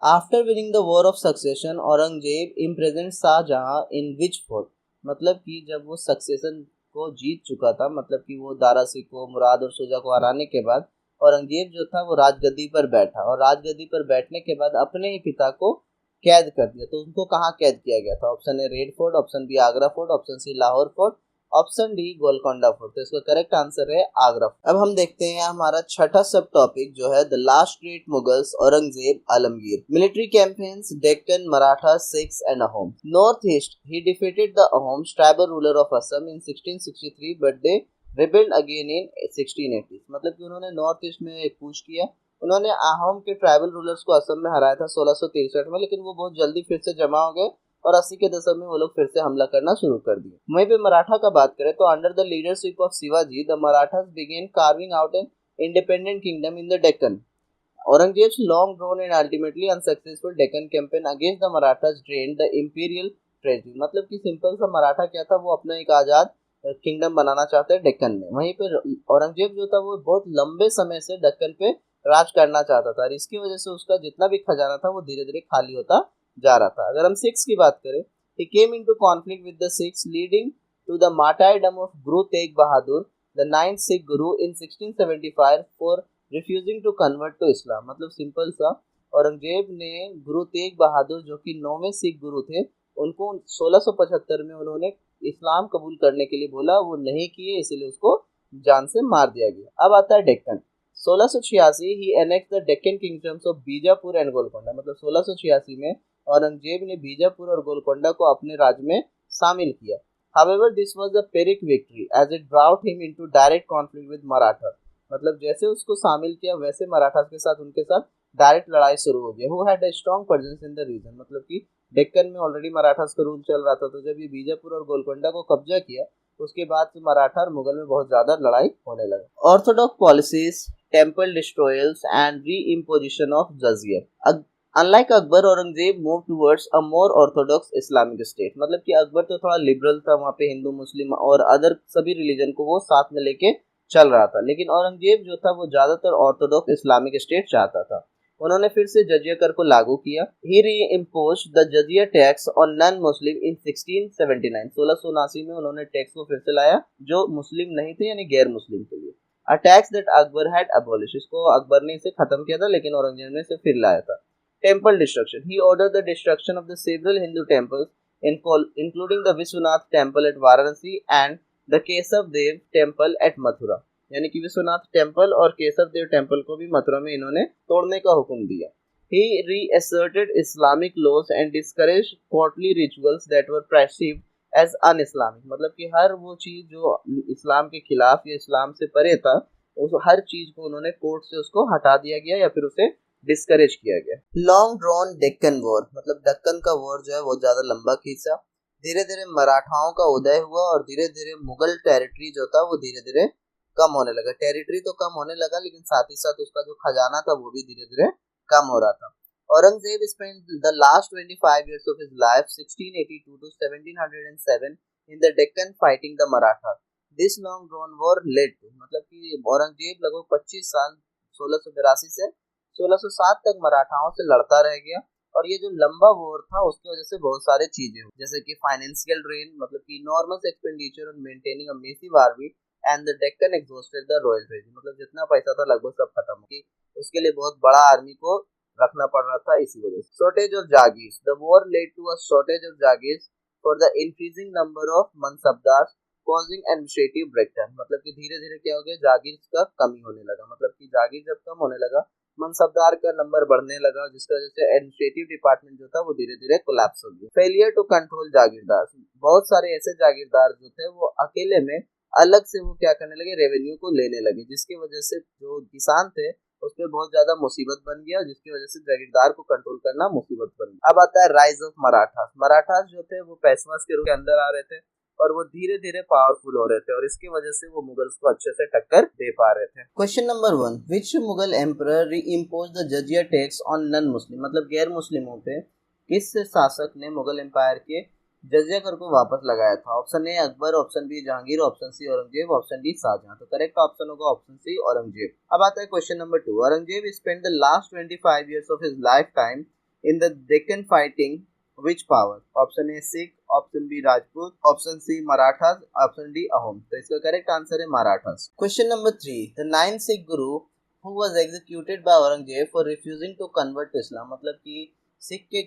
after winning the war of succession Aurangzeb imprisoned Shahjahan in which fort? मतलब कि जब वो सक्सेशन को जीत चुका था, मतलब कि वो दारा सिकोह, मुराद और सूजा को हराने के बाद औरंगजेब जो था वो राजगद्दी पर बैठा और राजगद्दी पर बैठने के बाद अपने ही पिता को कैद कर दिया। तो उनको कहाँ कैद किया गया था? Option A Red Fort, option B Agra Fort, option C Lahore Fort, option D Golconda Fort. तो इसका करेक्ट आंसर है आगरा फोर्ट। अब हम देखते हैं हमारा छठा सब टॉपिक जो है the last great Mughals Aurangzeb Alamgir. Military campaigns Deccan, Maratha, Sikhs and Ahom. North east he defeated the Ahoms, tribal ruler of Assam in 1663 but they rebuild again in 1680। मतलब कि उन्होंने नॉर्थ ईस्ट में एक कूच किया। उन्होंने अहोम के ट्राइबल रूलर्स को असम में हराया था 1663 में, लेकिन वो बहुत जल्दी फिर से जमा हो गए और 80 के दशक में वो लोग फिर से हमला करना शुरू कर दिए। वहीं पे मराठा का बात करें तो under the leadership of Shivaji the Marathas began carving out an independent kingdom in the Deccan. Aurangzeb's long drawn and ultimately unsuccessful Deccan campaign against the Marathas drained the imperial treasury. मतलब कि सिंपल सा मराठा क्या था, वो अपना एक आजाद किंगडम बनाना चाहते हैं डेक्कन में। वहीं पे औरंगजेब जो था वो बहुत लंबे समय से डेक्कन पे राज करना चाहता था और इसकी वजह से उसका जितना भी खजाना था वो धीरे धीरे खाली होता जा रहा था। अगर हम सिक्स की बात करें, he came into conflict with the Sikhs leading to the martyrdom of Guru Tegh Bahadur, the ninth Sikh Guru in 1675 for refusing to convert to Islam। मतलब सिंपल सा औरंगजेब ने गुरु तेग बहादुर जो कि 9वें सिख गुरु थे उनको 1675 में उन्होंने इस्लाम कबूल करने के लिए बोला, वो नहीं किए, इसलिए उसको जान से मार दिया गया। अब आता है Deccan. 1686 he annexed the Deccan kingdoms of Bijapur and Golconda. मतलब 1686 में औरंगजेब ने बीजापुर और गोलकोंडा को अपने राज्य में शामिल किया। However, this was a Pyrrhic victory as it brought him into direct conflict with Maratha। मतलब जैसे उसको शामिल किया वैसे मराठा के साथ उनके साथ डायरेक्ट लड़ाई शुरू हो गई। Who had a strong presence in the region, मतलब कि डेक्कन में ऑलरेडी मराठास का रूल चल रहा था, तो जब ये बीजापुर और गोलकोंडा को कब्जा किया उसके बाद से मराठा और मुगल में बहुत ज्यादा लड़ाई होने लगा। Orthodox policies, temple destroyals and reimposition of jizya. Unlike Akbar, Aurangzeb move towards a more orthodox Islamic state, मतलब कि अकबर तो थोड़ा लिबरल था, वहाँ पे हिंदू मुस्लिम और अदर सभी रिलीजन को वो साथ में लेके चल रहा था, लेकिन औरंगजेब जो था वो ज्यादातर ऑर्थोडॉक्स इस्लामिक स्टेट चाहता था। उन्होंने फिर से जजिया कर को लागू किया। He reimposed the jizya tax on non Muslim in 1679, 1679 में उन्होंने टैक्स को फिर से लाया जो मुस्लिम नहीं थे यानी गैर मुस्लिम के लिए। A tax that Akbar had abolish, इसको अकबर ने इसे खत्म किया था लेकिन औरंगजेब ने इसे फिर लाया था। Temple destruction. He ordered the destruction of the several Hindu temples, including the Vishwanath temple at Varanasi and the Kesav Dev temple at Mathura. यानी कि विश्वनाथ टेम्पल और केसव देव टेम्पल को भी मथुरा में इन्होंने तोड़ने का हुक्म दिया। He reasserted Islamic laws and discouraged courtly rituals that were perceived as un-Islamic, मतलब कि हर वो चीज जो इस्लाम के खिलाफ या इस्लाम से परे था उस हर चीज को उन्होंने कोर्ट से उसको हटा दिया गया या फिर उसे डिस्करेज किया गया। लॉन्ग ड्रॉन डेक्कन वॉर, मतलब दक्कन का वॉर जो है वो ज्यादा लंबा खींचा। धीरे धीरे मराठाओं का उदय हुआ और धीरे धीरे मुगल टेरिटरी जो था वो धीरे धीरे कम होने लगा। टेरिटरी तो कम होने लगा लेकिन साथ ही साथ उसका जो खजाना था वो भी धीरे धीरे कम हो रहा था। Aurangzeb spent the last 25 years of his life 1682 to 1707 in the Deccan fighting the Marathas. This long drawn war led to, मतलब कि औरंगजेब लगभग 25 साल 1682 से 1607 तक मराठाओं से लड़ता रह गया और ये जो लंबा वॉर था उसकी वजह से बहुत सारे चीजें हुई, जैसे कि फाइनेंशियल ड्रेन, मतलब कि enormous expenditure on maintaining a massive army and the Deccan exhausted the royal treasury, मतलब जितना पैसा था लगभग सब खत्म हो गया। उसके लिए बहुत बड़ा आर्मी को रखना पड़ रहा था इसी वजह से। Shortage of jagirs, the war led to a shortage of jagirs for the increasing number of mansabdar causing administrative breakdown, मतलब कि धीरे धीरे क्या हो गया, जागीर का कमी होने लगा, मतलब कि जागीर जब कम होने लगा मनसबदार का नंबर बढ़ने लगा जिसकी वजह से एडमिनिस्ट्रेटिव डिपार्टमेंट जो था वो धीरे धीरे कोलैप्स हो गया। फेलियर टू कंट्रोल जागीरदार, बहुत सारे ऐसे जागीरदार जो थे वो अकेले में अलग से वो क्या करने लगे, रेवेन्यू को लेने लगे, जिसकी वजह से जो किसान थे उस पर बहुत ज्यादा मुसीबत बन गया, जिसकी वजह से जागीरदार को कंट्रोल करना मुसीबत बन गया। अब आता है राइज ऑफ मराठास। मराठास जो थे वो पेशवास के रूप के अंदर आ रहे थे और वो धीरे धीरे पावरफुल हो रहे थे और इसकी वजह से वो मुगल्स को अच्छे से टक्कर दे पा रहे थे। Question number 1, which Mughal emperor reimposed the jizya tax on non Muslim, मतलब गैर मुस्लिमों पे किस शासक ने मुगल एम्पायर के जजिया कर को वापस लगाया था? Option A Akbar, option B Jahangir, option C Aurangzeb, option D Shahjahan. तो करेक्ट ऑप्शन होगा ऑप्शन सी औरंगजेब। अब आता है question number 2, Aurangzeb spent the last 25 years of his lifetime in the Deccan fighting which power? Option A Sikh, option B Rajput, option C Marathas, option D Ahom. तो इसका correct answer है Marathas. Question number 3, the 9th Sikh guru who was executed by Aurangzeb for refusing to convert to Islam, मतलब कि सिख के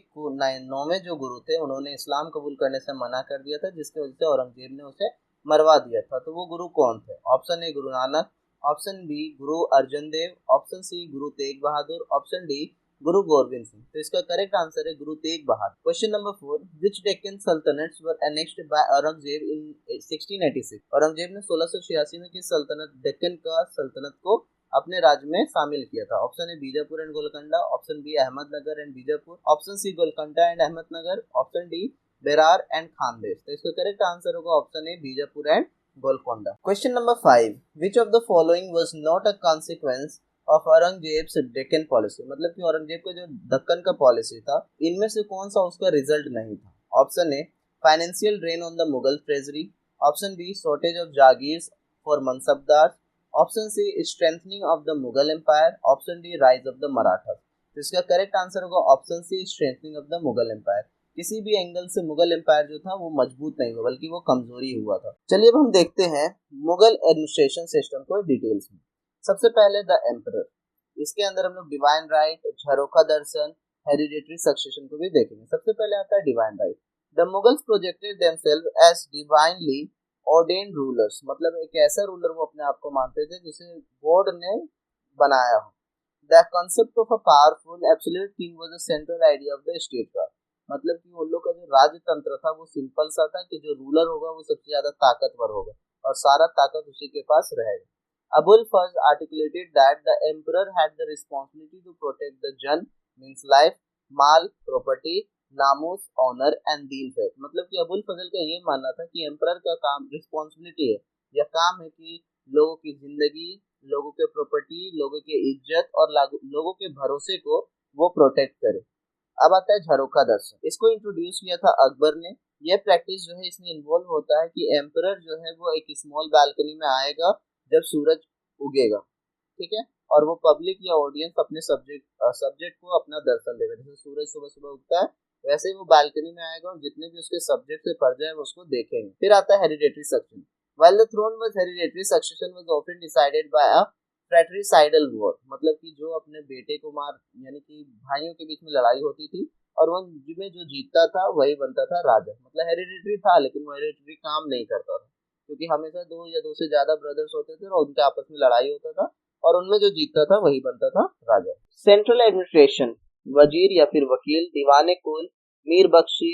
9वें जो गुरु थे उन्होंने इस्लाम कबूल करने से मना कर दिया था, जिसकी वजह से औरंगजेब ने उसे मरवा दिया था। तो वो गुरु कौन थे? ऑप्शन ए Guru Nanak, option B Guru Arjan Dev, option C Guru Tegh Bahadur, option D गुरु गोविंद सिंह। तो इसका करेक्ट आंसर है गुरु तेग बहादुर। क्वेश्चन नंबर 4, विच डेक्कन सल्तनट्स वर एनेक्स्ड बाय औरंगजेब इन 1686? औरंगजेब ने 1686 में किस सल्तनत डेक्कन का सल्तनत को अपने राज्य में शामिल किया था? Option A Bijapur and Golconda, option B Ahmednagar and Bijapur, option C Golconda and Ahmednagar, option D Berar and Khandesh. तो इसका करेक्ट आंसर होगा option A Bijapur and Golconda. Question number 5, which of the following was not a consequence of Aurangzeb's Deccan policy, मतलब कि औरंगजेब का जो दक्कन का पॉलिसी था इनमें से कौन सा उसका रिजल्ट नहीं था? Option A financial drain on the Mughal treasury, option B shortage of jagirs for mansabdar, option C strengthening of the Mughal empire, option D rise of the Marathas. तो इसका करेक्ट आंसर होगा option C strengthening of the Mughal empire. किसी भी angle से Mughal empire जो था वो मजबूत नहीं हुआ बल्कि वो कमजोरी हुआ था। चलिए अब हम देखते हैं मुगल एडमिनिस्ट्रेशन सिस्टम को डिटेल्स में। सबसे पहले द एम्परर, इसके अंदर हम लोग divine right, jharokha darshan, hereditary succession को भी देखेंगे। सबसे पहले आता है divine right. The Mughals projected themselves as divinely ordained rulers, मतलब एक ऐसा रूलर वो अपने आप को मानते थे जिसे गॉड ने बनाया हो। The concept of a powerful absolute king was the central idea of the state का, मतलब कि उन लोग का जो राजतंत्र था वो सिंपल सा था कि जो रूलर होगा वो सबसे ज्यादा ताकतवर होगा और सारा ताकत उसी के पास रहेगा। Abul Fazl articulated that the emperor had the responsibility to protect the jan means life, माल, property, नामूस, ऑनर एंड दीन फेथ। मतलब कि अबुल फजल का ये मानना था कि एम्परर का काम रिस्पॉन्सिबिलिटी है या काम है कि लोगों की जिंदगी, लोगों के प्रॉपर्टी, लोगों के इज्जत और लोगों के भरोसे को वो प्रोटेक्ट करे। अब आता है झरोखा दर्शन। इसको इंट्रोड्यूस किया था अकबर ने। यह प्रैक्टिस जो है इसमें इन्वॉल्व होता है कि एम्परर जो है वो एक स्मॉल बालकनी में आएगा जब सूरज उगेगा, ठीक है, और वो पब्लिक या ऑडियंस अपने सब्जेक्ट को अपना दर्शन देगा। जैसे सूरज सुबह सुबह उगता है वैसे ही वो बालकनी में आएगा और जितने भी उसके सब्जेक्ट से पढ़ जाए वो उसको देखेंगे। फिर आता है hereditary succession. While the throne was hereditary, succession was often decided by a fratricidal war। मतलब कि जो अपने बेटे को मार यानी कि भाइयों के बीच में लड़ाई होती थी और वो जिसमें जो जीतता था वही बनता था राजा। मतलब हेरिडेटरी था लेकिन वो हेरिडेटरी काम नहीं करता था क्योंकि हमेशा दो या दो से ज्यादा ब्रदर्स होते थे और उनके आपस में लड़ाई होता था और उनमें जो जीतता था वही बनता था राजा। सेंट्रल एडमिनिस्ट्रेशन, वजीर या फिर वकील, दीवाने कुल, मीर बख्शी,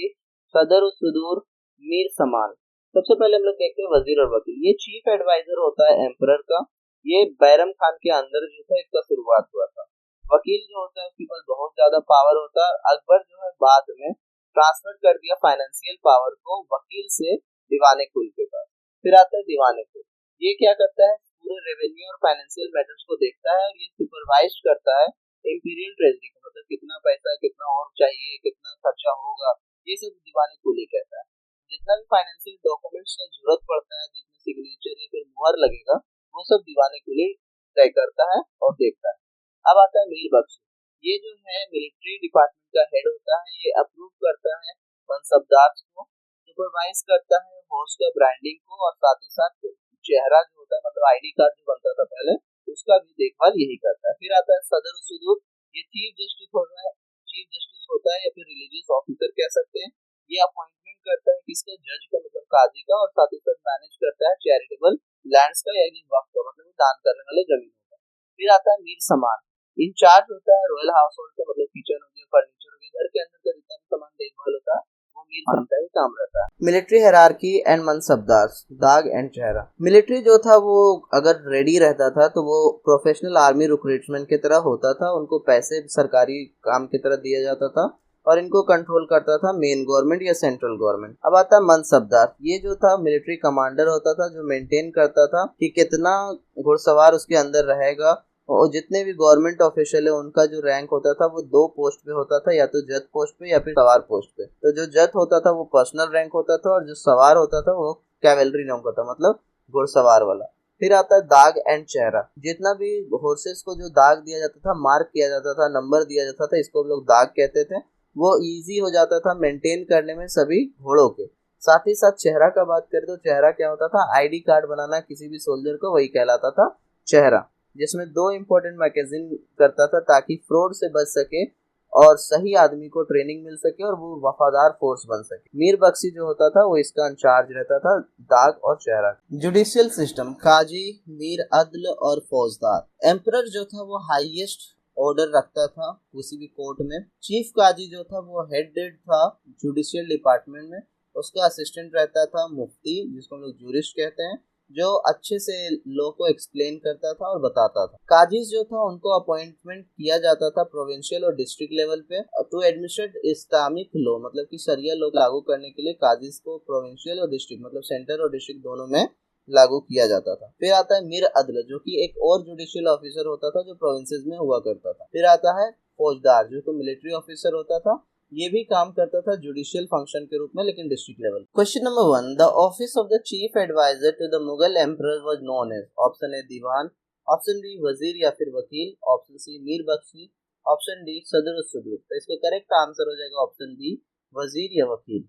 सदर सुदूर, मीर समान। सबसे पहले हम लोग देखते हैं वजीर और वकील। ये चीफ एडवाइजर होता है एम्परर का। ये बैरम खान के अंदर जो था इसका शुरुआत हुआ था। वकील जो होता है उसके पास बहुत ज्यादा पावर होता है। अकबर जो है बाद में ट्रांसफर कर दिया फाइनेंशियल पावर को वकील से दीवाने कुल के पास। फिर आता है दीवाने कुल। ये क्या करता है, पूरे रेवेन्यू और फाइनेंशियल मैटर्स को देखता है और ये सुपरवाइज करता है इंपीरियल ट्रेजरी को। मतलब कितना पैसा, कितना और चाहिए, कितना खर्चा होगा, ये सब दीवाने कुल ही कहता है। जितना भी फाइनेंशियल डॉक्यूमेंट्स का जरूरत पड़ता है, जिसमें सिग्नेचर या फिर मुहर लगेगा, वो सब दीवाने कुल ही तय करता है और देखता है। अब आता है मीर बख्श। ये जो है मिलिट्री डिपार्टमेंट का हेड होता है। ये अप्रूव करता है मनसबदार को, सुपरवाइज करता है हॉर्स का ब्रांडिंग को और साथ ही साथ चेहरा जो होता है मतलब आईडी कार्ड जो बनता था पहले उसका भी देखभाल यही करता है। फिर आता है सदर सुदूर। ये चीफ जस्टिस होता है, चीफ जस्टिस होता है या फिर रिलीजियस ऑफिसर कह सकते हैं। ये अपॉइंटमेंट करता है किसका, जज का मतलब काजी का, और साथ ही साथ मैनेज करता है चैरिटेबल लैंड्स का यानी वक्फ का मतलब दान करने वाले जमीनों का। फिर आता है मीर समान। इंचार्ज होता है रॉयल हाउस होल्ड का, मतलब किचन हो गया, फर्नीचर हो गया, घर के अंदर का जितना भी सामान देखभाल होता है वो मीर समान का ही काम रहता है। मिलिट्री हायरार्की एंड मनसबदार, दाग एंड चेहरा। मिलिट्री जो था वो अगर रेडी रहता था तो वो प्रोफेशनल आर्मी रिक्रूटमेंट की तरह होता था। उनको पैसे सरकारी काम की तरह दिया जाता था और इनको कंट्रोल करता था मेन गवर्नमेंट या सेंट्रल गवर्नमेंट। अब आता है मनसबदार। ये जो था मिलिट्री कमांडर होता था जो मेंटेन करता था कि कितना घुड़सवार उसके अंदर रहेगा और जितने भी गवर्नमेंट ऑफिशियल है उनका जो रैंक होता था वो दो पोस्ट पे होता था, या तो जज पोस्ट पे या फिर सवार पोस्ट पे। तो जो जज होता था वो पर्सनल रैंक होता था और जो सवार होता था वो कैवेलरी रैंक होता था, मतलब घुड़सवार वाला। फिर आता है दाग एंड चेहरा। जितना भी हॉर्सेस को जो दाग दिया जाता था, मार्क किया जाता था, नंबर दिया जाता था, इसको हम लोग दाग कहते थे। वो इजी हो जाता था मेंटेन करने में सभी घोड़ों के। साथ ही साथ चेहरा का बात करें तो चेहरा क्या होता था, आईडी कार्ड बनाना किसी भी सोल्जर को वही कहलाता था चेहरा, जिसमें दो इंपॉर्टेंट मैगजीन करता था ताकि फ्रॉड से बच सके और सही आदमी को ट्रेनिंग मिल सके और वो वफादार फोर्स बन सके। मीर बख्शी जो होता था वो इसका इंचार्ज रहता था दाग और चेहरा। जुडिशियल सिस्टम, काजी, मीर अदल और फौजदार। एम्परर जो था वो हाईएस्ट ऑर्डर रखता था किसी भी कोर्ट में। चीफ काजी जो था वो हेडेड था जुडिशियल डिपार्टमेंट में। उसका असिस्टेंट रहता था मुफ्ती, जिसको हम लोग जूरिस्ट कहते हैं, जो अच्छे से लॉ को एक्सप्लेन करता था और बताता था। काजीज जो था उनको अपॉइंटमेंट किया जाता था प्रोविंशियल और डिस्ट्रिक्ट लेवल पे टू एडमिनिस्ट्रेट इस्लामिक लॉ, मतलब कि शरिया लॉ लागू करने के लिए काजीज को प्रोविंशियल और डिस्ट्रिक्ट मतलब सेंटर और डिस्ट्रिक्ट दोनों में लागू किया जाता था। फिर आता है मीर अदल जो कि एक और जुडिशियल ऑफिसर होता था जो प्रोविंसेस में हुआ करता था। फिर आता है फौजदार जो कि मिलिट्री ऑफिसर होता था। ये भी काम करता था जुडिशियल फंक्शन के रूप में लेकिन district level. Question number 1, the office of the chief adviser to the Mughal emperor was known as. Option A diwan, option B wazir या फिर vakil, option C Mir Bakhshi, option D sadr sudur. तो इसका करेक्ट आंसर हो जाएगा ऑप्शन बी वजीर या वकील।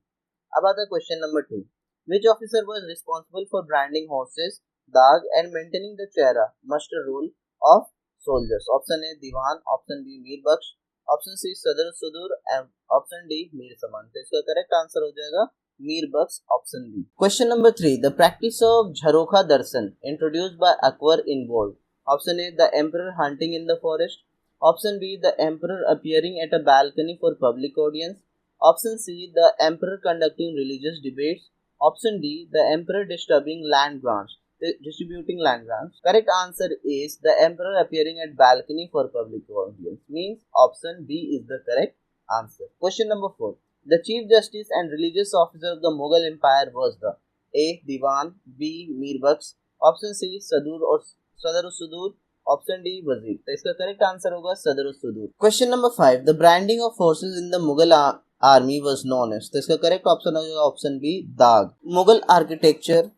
अब आता है question number 2, which officer was responsible for branding horses, dog and maintaining the chehra muster rule of soldiers? Option A diwan, option B Mir Bakhsh, option C सदर सुदूर, ऑप्शन डी मीर समान। तो इसका करेक्ट आंसर हो जाएगा Mir Bakhsh, option B. Question number 3, the practice of Jharokha Darshan introduced by Akbar involve. Option A the emperor hunting in the forest, option B the emperor appearing at a balcony for public audience, option C the emperor conducting religious debates, option D the emperor disturbing land grants. distributing land grants. Correct answer is the emperor appearing at balcony for public audience. Means option B is the correct answer. Question number 4. The chief justice and religious officer of the Mughal Empire was the A. Diwan, B. Mirbaks, option C. Sadr-Sudur, option D. Wazir. तो इसका correct answer होगा Sadr-Sudur. Question number 5. The branding of forces in the Mughal army was known as. तो इसका correct option होगा option B दाग. Mughal architecture,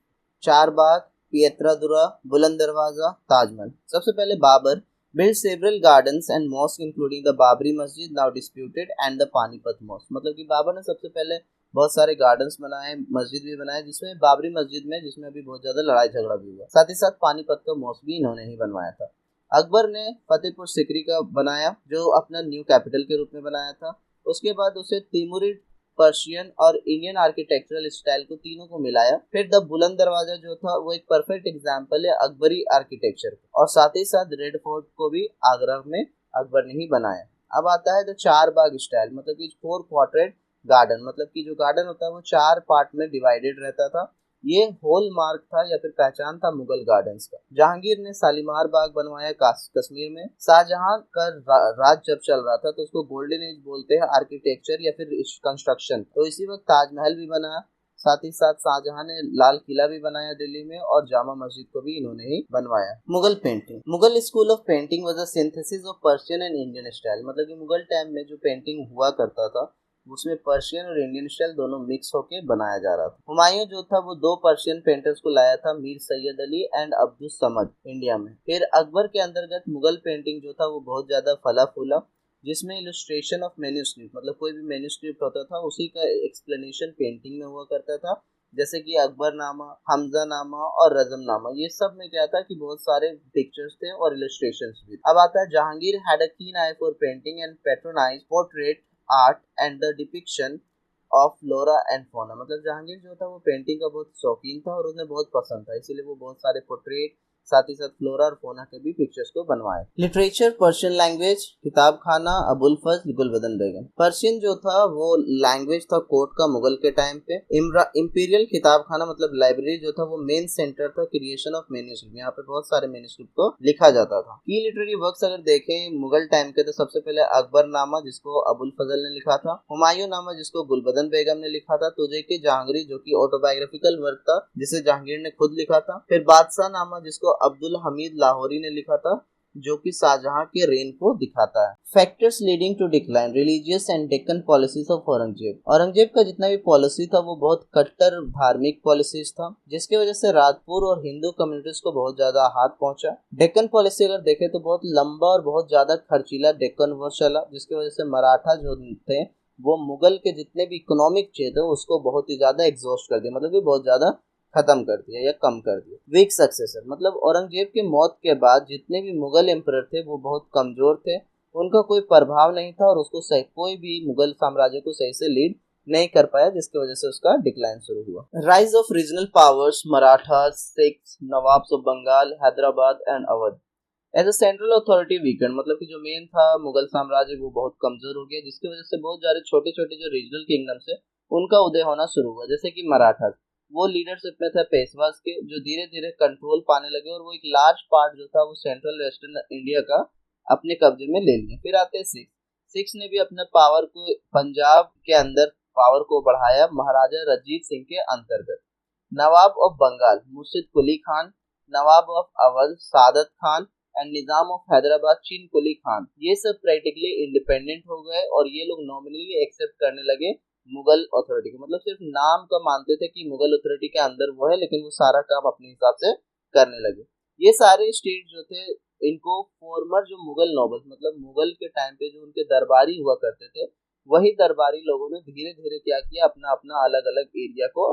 चार बाग, पियत्रादुरा, बुलंद दरवाजा, ताजमहल. सबसे पहले Babar built several gardens and mosques including the Babri Masjid now disputed and the Panipat Mosque. मतलब कि बाबर ने सबसे पहले बहुत सारे गार्डन्स बनाए, मस्जिद भी बनाए, जिसमें बाबरी मस्जिद में जिसमें अभी बहुत ज्यादा लड़ाई झगड़ा भी हुआ. साथ ही साथ पानीपत का मॉस्क भी इन्होंने ही बनवाया था. अकबर ने फतेहपुर सिकरी का बनाया जो अपना न्यू कैपिटल के रूप में बनाया था. उसके बाद उसे तिमुरिड, पर्शियन और इंडियन आर्किटेक्चरल स्टाइल को तीनों को मिलाया. फिर द बुलंद दरवाजा जो था वो एक परफेक्ट एग्जांपल है अकबरी आर्किटेक्चर, और साथ ही साथ रेड फोर्ट को भी आगरा में अकबर ने ही बनाया. अब आता है द चार बाग स्टाइल, मतलब कि 4 क्वाड्रेंट गार्डन, मतलब कि जो गार्डन होता है वो 4 पार्ट में डिवाइडेड रहता था. ये होल मार्क था या फिर पहचान था मुगल गार्डन्स का. जहांगीर ने शालीमार बाग बनवाया कश्मीर में. शाहजहां का राज जब चल रहा था तो उसको गोल्डन एज बोलते हैं आर्किटेक्चर या फिर कंस्ट्रक्शन. तो इसी वक्त ताजमहल भी बनाया. साथ ही साथ शाहजहां ने लाल किला भी बनाया दिल्ली में, और जामा मस्जिद को भी इन्होंने ही बनवाया. Mughal painting. Mughal school of painting was a synthesis of Persian and Indian style, मतलब कि मुगल टाइम में जो पेंटिंग हुआ करता था उसमें पर्शियन और इंडियन स्टाइल दोनों मिक्स होके बनाया जा रहा था. हुमायूं जो था वो 2 पर्शियन पेंटर्स को लाया था, मीर सैयद अली एंड अब्दुल समद, इंडिया में. फिर अकबर के अंतर्गत मुगल पेंटिंग जो था वो बहुत ज्यादा फला फूला, जिसमें इलस्ट्रेशन ऑफ मैन्यूस्क्रिप्ट, मतलब कोई भी मैन्यूस्क्रिप्ट होता था उसी का एक्सप्लेनेशन पेंटिंग में हुआ करता था. जैसे कि अकबर नामा, हमजा नामा और रजम नामा, ये सब में क्या था कि बहुत सारे पिक्चर्स थे और इलस्ट्रेशंस भी. अब आता है Jahangir had a keen eye for painting and patronise portrait art and the depiction of flora and fauna. मतलब जहांगीर जो था वो पेंटिंग का बहुत शौकीन था और उन्हें बहुत पसंद था, इसीलिए वो बहुत सारे पोर्ट्रेट साथ ही साथ फ्लोरा और फौना के भी पिक्चर्स को बनवाए. लिटरेचर, पर्शियन लैंग्वेज, किताब खाना, अबुल फजल, गुलबदन बेगम. पर्शियन जो था वो लैंग्वेज था कोर्ट का मुगल के टाइम पे. इंपीरियल किताब खाना मतलब लाइब्रेरी जो था वो मेन सेंटर था क्रिएशन ऑफ मैन्यूस्क्रिप्ट, यहाँ पे बहुत सारे मैन्यूस्क्रिप्ट को लिखा जाता था. की लिटरेरी वर्क्स अगर देखें मुगल टाइम के तो सबसे पहले अकबर नामा जिसको अबुल फजल ने लिखा था, हुमायूं नामा जिसको गुलबदन बेगम ने लिखा था, तुझे की जहांगीर जो की ऑटोबायोग्राफिकल वर्क था जिसे जहांगीर ने खुद लिखा था. फिर बादशाह नामा जिसको अब्दुल हमीद लाहौरी ने लिखा था जो कि शाहजहां के रेन को दिखाता है. Factors leading to decline religious and Deccan policies of Aurangzeb. Aurangzeb का जितना भी पॉलिसी था वो बहुत कट्टर धार्मिक पॉलिसीज था, जिसकी वजह से राजपूत और हिंदू कम्युनिटीज को बहुत ज्यादा हाथ पहुंचा. डेक्कन पॉलिसी अगर देखें तो बहुत लंबा और बहुत ज्यादा खर्चीला डेक्कन वॉर चला, जिसकी वजह से मराठा जो थे वो मुगल के जितने भी इकोनॉमिक क्षेत्र उसको बहुत ही ज्यादा एग्जॉस्ट कर दिया, मतलब कि बहुत ज्यादा खत्म कर दिया या कम कर दिया. वीक सक्सेसर मतलब औरंगजेब के मौत के बाद जितने भी मुगल एम्परर थे वो बहुत कमजोर थे, उनका कोई प्रभाव नहीं था और उसको सही कोई भी मुगल साम्राज्य को सही से लीड नहीं कर पाया, जिसकी वजह से उसका डिक्लाइन शुरू हुआ. Rise of regional powers, Maratha, Sikhs, nawabs of Bengal, Hyderabad and Awadh as a central authority weakened, मतलब कि जो मेन था मुगल साम्राज्य वो बहुत कमजोर हो गया, जिसकी वजह से बहुत सारे छोटे छोटे जो रीजनल किंगडम्स है उनका उदय होना शुरू हुआ. जैसे कि मराठा वो लीडरशिप में थे पेशवास के, जो धीरे धीरे कंट्रोल पाने लगे और वो एक लार्ज पार्ट जो था वो सेंट्रल वेस्टर्न इंडिया का अपने कब्जे में ले लिया. फिर आते सिख. सिख्स ने भी अपने पावर को पंजाब के अंदर पावर को बढ़ाया महाराजा रंजीत सिंह के अंतर्गत. नवाब of Bengal Murshid Quli Khan, Nawab of Awadh Saadat Khan and Nizam of Hyderabad Chin Quli Khan, ये सब प्रैक्टिकली इंडिपेंडेंट हो गए और ये लोग नॉमिनली एक्सेप्ट करने लगे मुगल अथॉरिटी को. मतलब सिर्फ नाम का मानते थे कि मुगल अथॉरिटी के अंदर वो है, लेकिन वो सारा काम अपने हिसाब से करने लगे. ये सारे स्टेट जो थे इनको फॉर्मर जो मुगल नोबल्स मतलब मुगल के टाइम पे जो उनके दरबारी हुआ करते थे वही दरबारी लोगों ने धीरे धीरे क्या किया अपना अपना अलग अलग एरिया को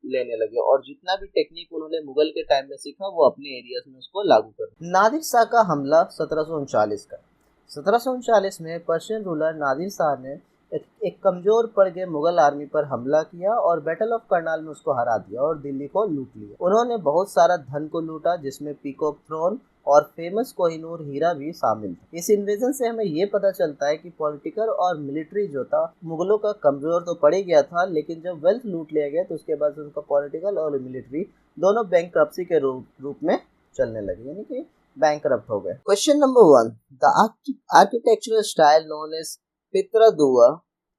लेने लगे और जितना भी टेक्निक उन्होंने मुगल के टाइम में सीखा वो अपने एरियाज में उसको लागू कर. नादिर शाह का हमला 1739 का. 1739 में पर्शियन रूलर नादिर शाह ने एक कमजोर पड़ गए मुगल आर्मी पर हमला किया और बैटल ऑफ करनाल में उसको हरा दिया और दिल्ली को लूट लिया. उन्होंने बहुत सारा धन को लूटा जिसमें पीकॉक थ्रोन और फेमस कोहिनूर हीरा भी शामिल था. इस इन्वेजन से हमें ये पता चलता है कि पॉलिटिकल और मिलिट्री जो था मुगलों का कमजोर तो पड़ ही गया था, लेकिन जब वेल्थ लूट लिया गया तो उसके बाद उनका पॉलिटिकल और मिलिट्री दोनों बैंकरप्सी के रूप में चलने लगे, यानी कि बैंकरप्ट हो गए। Question number 1, the architectural style known as pietra dura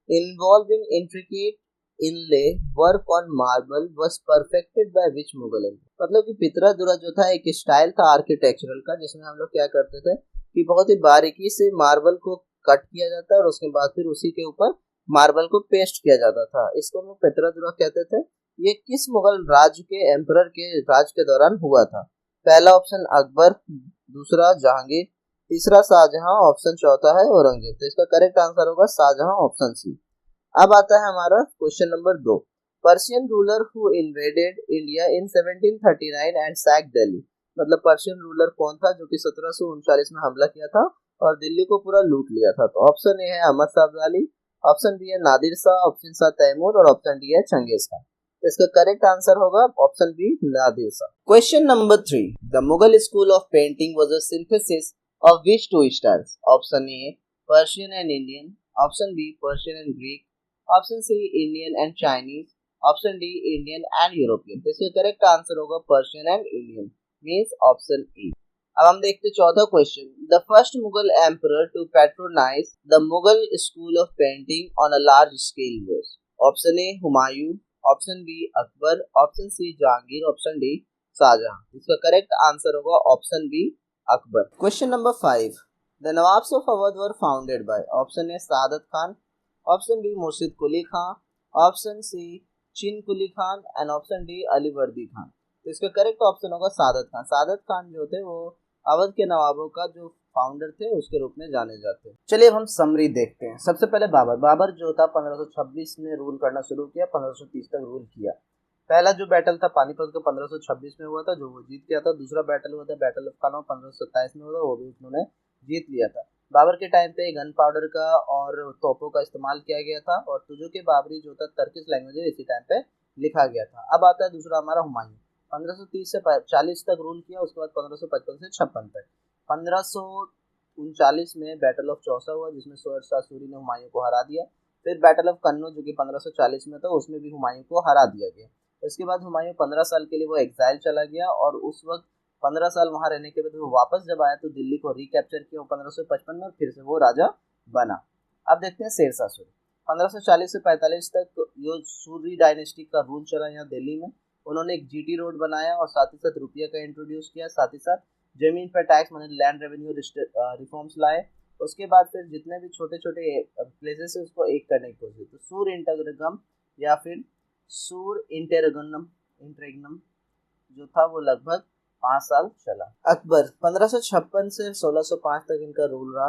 involving intricate inlay work on marble was perfected by which Mughal emperor। मतलब कि पितरादुरा जो था एक स्टाइल था आर्किटेक्चरल का, जिसमें हम लोग क्या करते थे कि बहुत ही बारीकी से मार्बल को कट किया जाता है और उसके बाद फिर उसी के ऊपर मार्बल को पेस्ट किया जाता था। इसको हम लोग पितरादुरा कहते थे। ये किस मुगल राज के एम्परर के राज के दौरान हुआ था? पहला ऑप्शन अकबर, दूसरा जहांगीर, तीसरा शाहजहां, ऑप्शन चौथा है औरंगजेब। तो इसका करेक्ट आंसर होगा शाहजहां, ऑप्शन सी। अब आता है हमारा question number 2, Persian ruler who invaded India in 1739 and sacked Delhi. मतलब पर्शियन रूलर कौन था जो कि 1739 में हमला किया था और दिल्ली को पूरा लूट लिया था? तो ऑप्शन ए है अहमद शाह अब्दाली, ऑप्शन बी है नादिर शाह, ऑप्शन सी तैमूर और ऑप्शन डी है चंगेज खान। इसका करेक्ट आंसर होगा option B Nadir Shah. Question number 3, the Mughal school of painting was a synthesis of which two styles? Option A, Persian and Indian. Option B, Persian and Greek. Option C, Indian and Chinese. Option D, Indian and European। तो इसका correct answer होगा Persian and Indian, means option A. अब हम देखते हैं चौथा क्वेश्चन, the first Mughal emperor to patronise the Mughal school of painting on a large scale was? Option A Humayun, option B Akbar, option C Jahangir, option D Shahjahan. इसका करेक्ट आंसर होगा option B Akbar. Question number 5, the nawabs of Awadh were founded by? Option A Saadat Khan, option B मुर्शिद Quli Khan, option C Chin Quli Khan and option D Ali Vardi Khan. तो इसका correct option होगा सादत खान। सादत खान जो थे वो अवध के नवाबों का जो फाउंडर थे उसके रूप में जाने जाते हैं। चलिए अब हम समरी देखते हैं। सबसे पहले बाबर जो था 1526 में रूल करना शुरू किया, 1530 तक रूल किया। पहला जो बैटल था पानीपत का 1526 में हुआ था, जो वो जीत गया था। दूसरा बैटल हुआ था बैटल ऑफ खानवा 1527 में हुआ था, वो भी उन्होंने जीत लिया था। बाबर के टाइम पे गन पाउडर का और तोपों का इस्तेमाल किया गया था और तुजो के बाबरी जो था टर्किश लैंग्वेज है इसी टाइम पे लिखा गया था। अब आता है दूसरा हमारा हुमायूं, 1530 से 40 तक रूल किया, उसके बाद 1555 से 56 तक। 1539 में बैटल ऑफ चौसा हुआ जिसमें शेर शाह सूरी ने हुमायूं को हरा दिया। फिर बैटल ऑफ कन्नौज जो कि 1540 में था, उसमें भी हुमायूं को हरा दिया गया। इसके बाद हुमायूं 15 साल के लिए वो एग्जाइल चला गया और उस वक्त 15 साल वहां रहने के बाद वो वापस जब आया तो दिल्ली को रिकैप्चर किया 1555 में, फिर से वो राजा बना। अब देखते हैं शेर शाह सूरी। 1540 से 45 तक यो सूरी डायनेस्टी का रूल चला यहाँ दिल्ली में। उन्होंने एक जीटी रोड बनाया और साथ ही साथ रुपया का इंट्रोड्यूस किया, साथ ही साथ जमीन पर टैक्स मतलब लैंड रेवेन्यू रिफॉर्म्स लाए। उसके बाद फिर जितने भी छोटे छोटे प्लेसेस है उसको एक करने की कोशिश, तो सूर इंटरगम या फिर सूर इंटेरगनम जो था वो लगभग 5 साल चला। अकबर 1556 से 1605 तक इनका रूल रहा।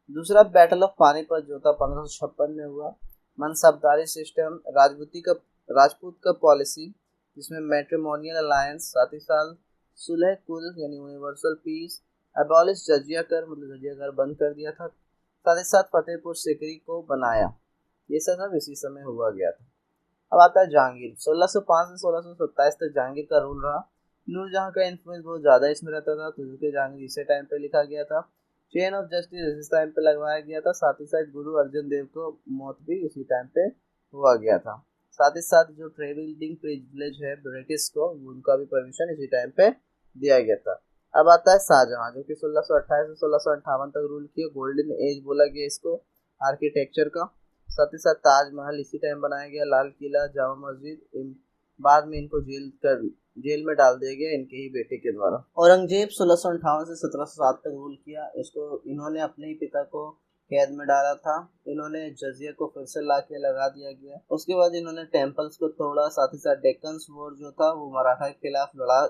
दूसरा बैटल ऑफ पानीपत जो था 1556 में हुआ। मनसबदारी सिस्टम, राजपूत का पॉलिसी जिसमें मैट्रिमोनियल अलायंस, साथ ही साथ सुलह कुल यानी यूनिवर्सल पीस, अबॉलिश जजिया कर मतलब जजिया कर बंद कर दिया था, साथ ही साथ फतेहपुर सिकरी को बनाया। ये सब इसी समय हुआ गया था। अब आता है जहांगीर। 1605 से 1627 तक जहांगीर का रूल रहा। नूरजहां का इन्फ्लुएंस बहुत ज़्यादा इसमें रहता था, तो जो जहांगीर इसी टाइम पे लिखा गया था। चेन ऑफ जस्टिस इस टाइम पे लगवाया गया था, साथ ही साथ गुरु अर्जन देव को मौत भी इसी टाइम पे हुआ गया था। साथ ही साथ जो ट्रेवलिंग प्रिविलेज है ब्रिटिश को, उनका भी परमिशन इसी टाइम पे दिया गया था। अब आता है शाहजहां जो कि 1628 से 1658 तक रूल किया। गोल्डन एज बोला गया इसको आर्किटेक्चर का। साथ ही साथ ताजमहल इसी टाइम बनाया गया, लाल किला, जामा मस्जिद। बाद में इनको जेल में डाल दिया गया इनके ही बेटे के द्वारा। औरंगजेब 1658 से 1707 तक रूल किया। इसको इन्होंने अपने ही पिता को कैद में डाला था। इन्होंने जजिया को फिर से ला के लगा दिया गया। उसके बाद इन्होंने टेम्पल्स को तोड़ा, साथ ही साथ डेक्कन वॉर जो था वो मराठा के खिलाफ लड़ा।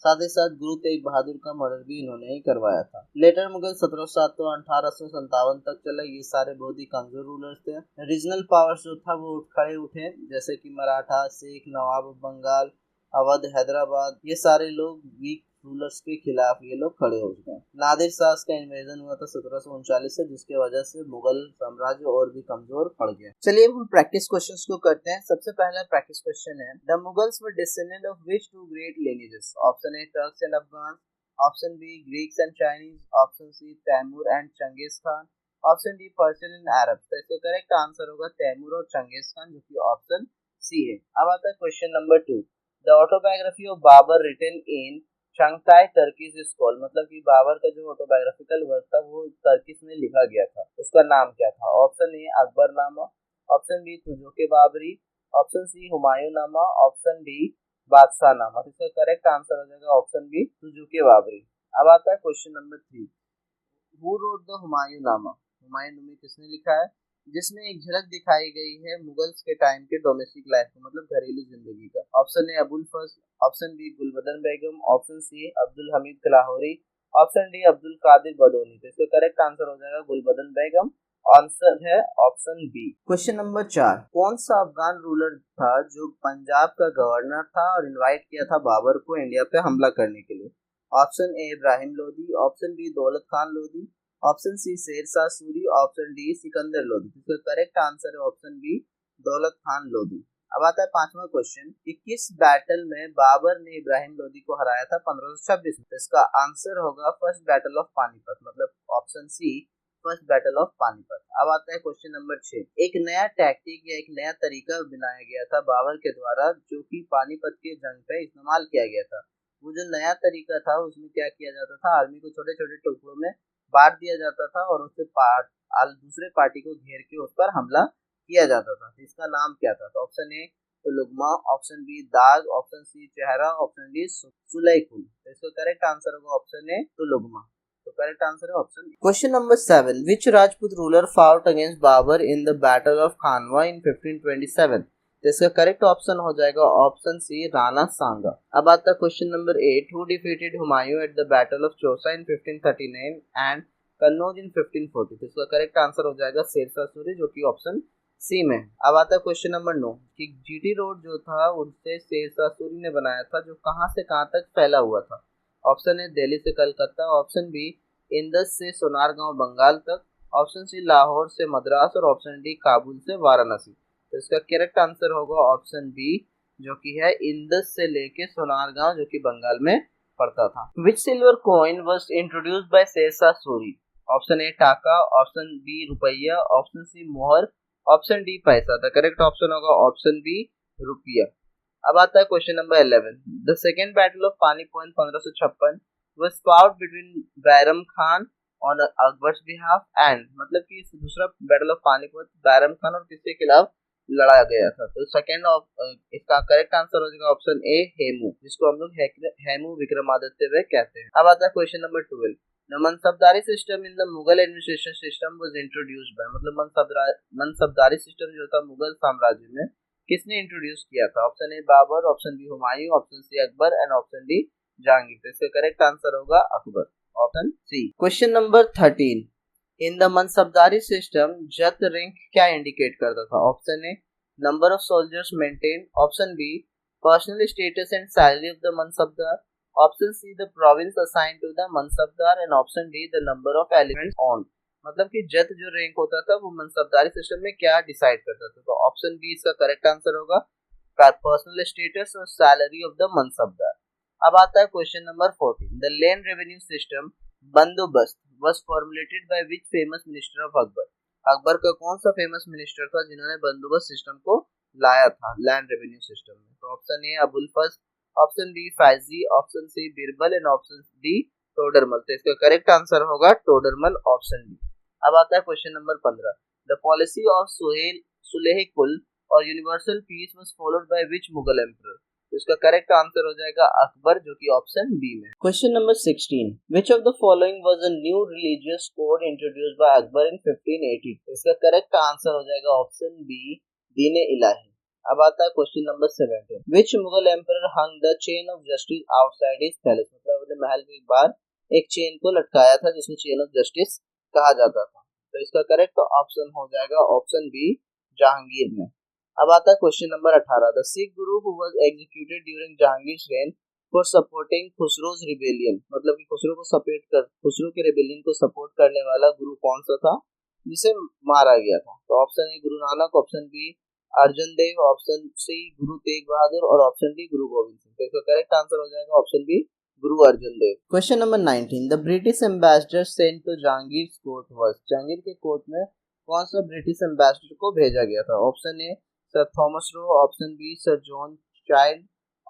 साथ ही साथ गुरु तेग बहादुर का मर्डर भी इन्होंने ही करवाया था। लेटर मुगल 1707 तो 1857 तक चला। ये सारे बहुत ही कमजोर रूलर्स थे। रीजनल पावर्स जो था वो खड़े उठे, जैसे कि मराठा, सिख, नवाब बंगाल, अवध, हैदराबाद, ये सारे लोग वीक रूलर्स के खिलाफ ये लोग खड़े हो गए। नादिर शाह का इन्वेजन हुआ था 1739 से, जिसके वजह से मुगल साम्राज्य और भी कमजोर पड़ गया। चलिए अब हम प्रैक्टिस क्वेश्चंस को करते हैं। सबसे पहला प्रैक्टिस क्वेश्चन है, the Mughals were descendant of which two great lineages? Option A Turks and Afghan, option B Greeks and Chinese, option C Taimur and Changez Khan, option D Persian and Arab. तो इसका करेक्ट आंसर होगा तैमूर और चंगेज खान, जो कि option C है। अब आता है question number 2, the autobiography of Babur written in शंघाई टर्किश स्कूल, मतलब कि बाबर का जो ऑटोबायोग्राफिकल वर्क था वो टर्किश में लिखा गया था, उसका नाम क्या था? Option A Akbarnama, option B Tuzuk Baburi, option C Humayun nama, option D बादशाह नामा। तो इसका करेक्ट आंसर हो जाएगा ऑप्शन बी तुजुक बाबरी। अब आता है question number 3, who wrote the Humayun नामा, हुमायूं नामा किसने लिखा है? जिसमें एक झलक दिखाई गई है मुगल्स के टाइम के डोमेस्टिक लाइफ को, मतलब घरेलू जिंदगी का। Option A Abul Fazl, option B Gulbadan Begum, option C Abdul Hamid Lahori, option D Abdul Qadir Badauni. तो इसका करेक्ट आंसर हो जाएगा गुलबदन बेगम। आंसर है ऑप्शन बी। क्वेश्चन नंबर 4, कौन सा अफगान रूलर था जो पंजाब का गवर्नर था और इनवाइट किया था बाबर को इंडिया पे हमला करने के लिए? Option A Ibrahim Lodi, option B Daulat Khan Lodi, option C Sher Shah Suri, option D Sikandar Lodi. इसका करेक्ट आंसर है ऑप्शन बी दौलत खान लोदी। अब आता है पांचवा क्वेश्चन कि किस बैटल में बाबर ने इब्राहिम लोदी को हराया था 1526 में? इसका आंसर होगा फर्स्ट बैटल ऑफ पानीपत, मतलब option C first battle of Panipat. अब आता है क्वेश्चन नंबर 6, एक नया टैक्टिक या एक नया तरीका बनाया गया था बाबर के द्वारा जो कि पानीपत के जंग पे इस्तेमाल किया गया था। वो जो नया तरीका था उसमें क्या किया जाता था, आर्मी को छोटे छोटे टुकड़ों में बांट दिया जाता था और उससे दूसरे पार्टी को घेर के उस पर हमला किया जाता था। तो इसका नाम क्या था? तो option A Tulughma, option B Dagh, option C Chehra, option D Sulaikul. तो इसका करेक्ट आंसर होगा ऑप्शन ए तुलुगमा। तो करेक्ट आंसर है option B. Question number 7, which Rajput ruler fought against Babur in the battle of Khanwa in 1527? तो इसका करेक्ट ऑप्शन हो जाएगा ऑप्शन सी राणा सांगा। अब आता है question number 8, who defeated Humayun at the battle of Chausa in 1539 and Kannauj in 1540? तो इसका करेक्ट आंसर हो जाएगा शेरशाह सूरी, जो कि ऑप्शन सी में। अब आता है क्वेश्चन नंबर 9 कि जीटी रोड जो था उससे शेरशाह सूरी ने बनाया था, जो कहां से कहां तक फैला हुआ था? ऑप्शन ए दिल्ली से कलकत्ता, ऑप्शन बी इंदस से सोनारगांव बंगाल तक, ऑप्शन सी लाहौर से मद्रास और ऑप्शन डी काबुल से वाराणसी। तो इसका करेक्ट आंसर होगा ऑप्शन बी, जो कि है इंदस से लेके सोनारगांव, जो कि बंगाल में पड़ता था। Which silver coin was introduced by Sher Shah Suri? Option A taka, option B रुपया, option C mohur, option D paisa. The correct option होगा ऑप्शन बी रुपया। अब आता है question number 11, the second battle of Panipat 1556 was fought between Bairam Khan on Akbar's behalf and, मतलब कि दूसरा battle of Panipat Bairam Khan और किसके खिलाफ लड़ा गया था? तो सेकंड इसका करेक्ट आंसर हो जाएगा ऑप्शन ए हेमू, जिसको हम लोग हेमू विक्रमादित्य कहते हैं। अब आता है question number 12, the mansabdari system in the Mughal administration system was introduced bye, मतलब मनसबदारी सिस्टम जो था मुगल साम्राज्य में किसने इंट्रोड्यूस किया था? Option A Babur, option B Humayun, option C Akbar and option D Jahangir. तो इसका करेक्ट आंसर होगा Akbar, option C. Question number 13, in the mansabdari system zat rank क्या इंडिकेट करता था? Option A number of soldiers maintain, option B personal status and salary of the mansabdar, option C the province assign to the mansabdar and option D the number of elements on. मतलब कि जत जो rank होता था वो मनसबदारी system में क्या decide करता था? तो ऑप्शन बी इसका करेक्ट आंसर होगा पर्सनल स्टेटस और सैलरी ऑफ द मनसबदार। अब आता है question number 14, the land revenue system bandobast was formulated by which famous minister of Akbar? Akbar का कौन सा फेमस मिनिस्टर था जिन्होंने बंदोबस्त सिस्टम को लाया था लैंड रेवेन्यू सिस्टम में? तो option A Abul Fazl, option B Faizi, option C Birbal and option D Todarmal. तो इसका करेक्ट आंसर होगा टोडरमल, ऑप्शन डी। अब आता है question number 15, the policy of Sulh Kul और universal peace was followed by which Mughal emperor? तो इसका करेक्ट आंसर हो जाएगा अकबर, जो कि ऑप्शन बी में। Question number 16, which of the following was a new religious code introduced by Akbar in 1580? तो इसका करेक्ट आंसर हो जाएगा ऑप्शन बी दीन इलाही। अब आता है question number 17, which Mughal emperor hung the chain of justice outside his palace? मतलब अपने महल के बाहर एक चेन को लटकाया था जिसको चेन ऑफ जस्टिस कहा जाता था। तो इसका करेक्ट ऑप्शन हो जाएगा ऑप्शन बी जहांगीर में। अब आता है question number 18, the Sikh guru who was executed during Jahangir's reign for supporting Khusrau's rebellion, मतलब कि खुसरो के रिबेलियन को सपोर्ट करने वाला गुरु कौन सा था जिसे मारा गया था? तो ऑप्शन ए गुरु नानक, ऑप्शन बी अर्जुन देव, ऑप्शन सी गुरु तेग बहादुर और ऑप्शन डी गुरु गोविंद सिंह। तो इसका करेक्ट आंसर हो जाएगा option B Guru Arjan Dev. Question number 19, the British ambassador sent to Jahangir court was, Jahangir के कोर्ट में कौन सा ब्रिटिश एम्बेसडर को भेजा गया था? Option A sir Thomas Roe, option B sir John Child,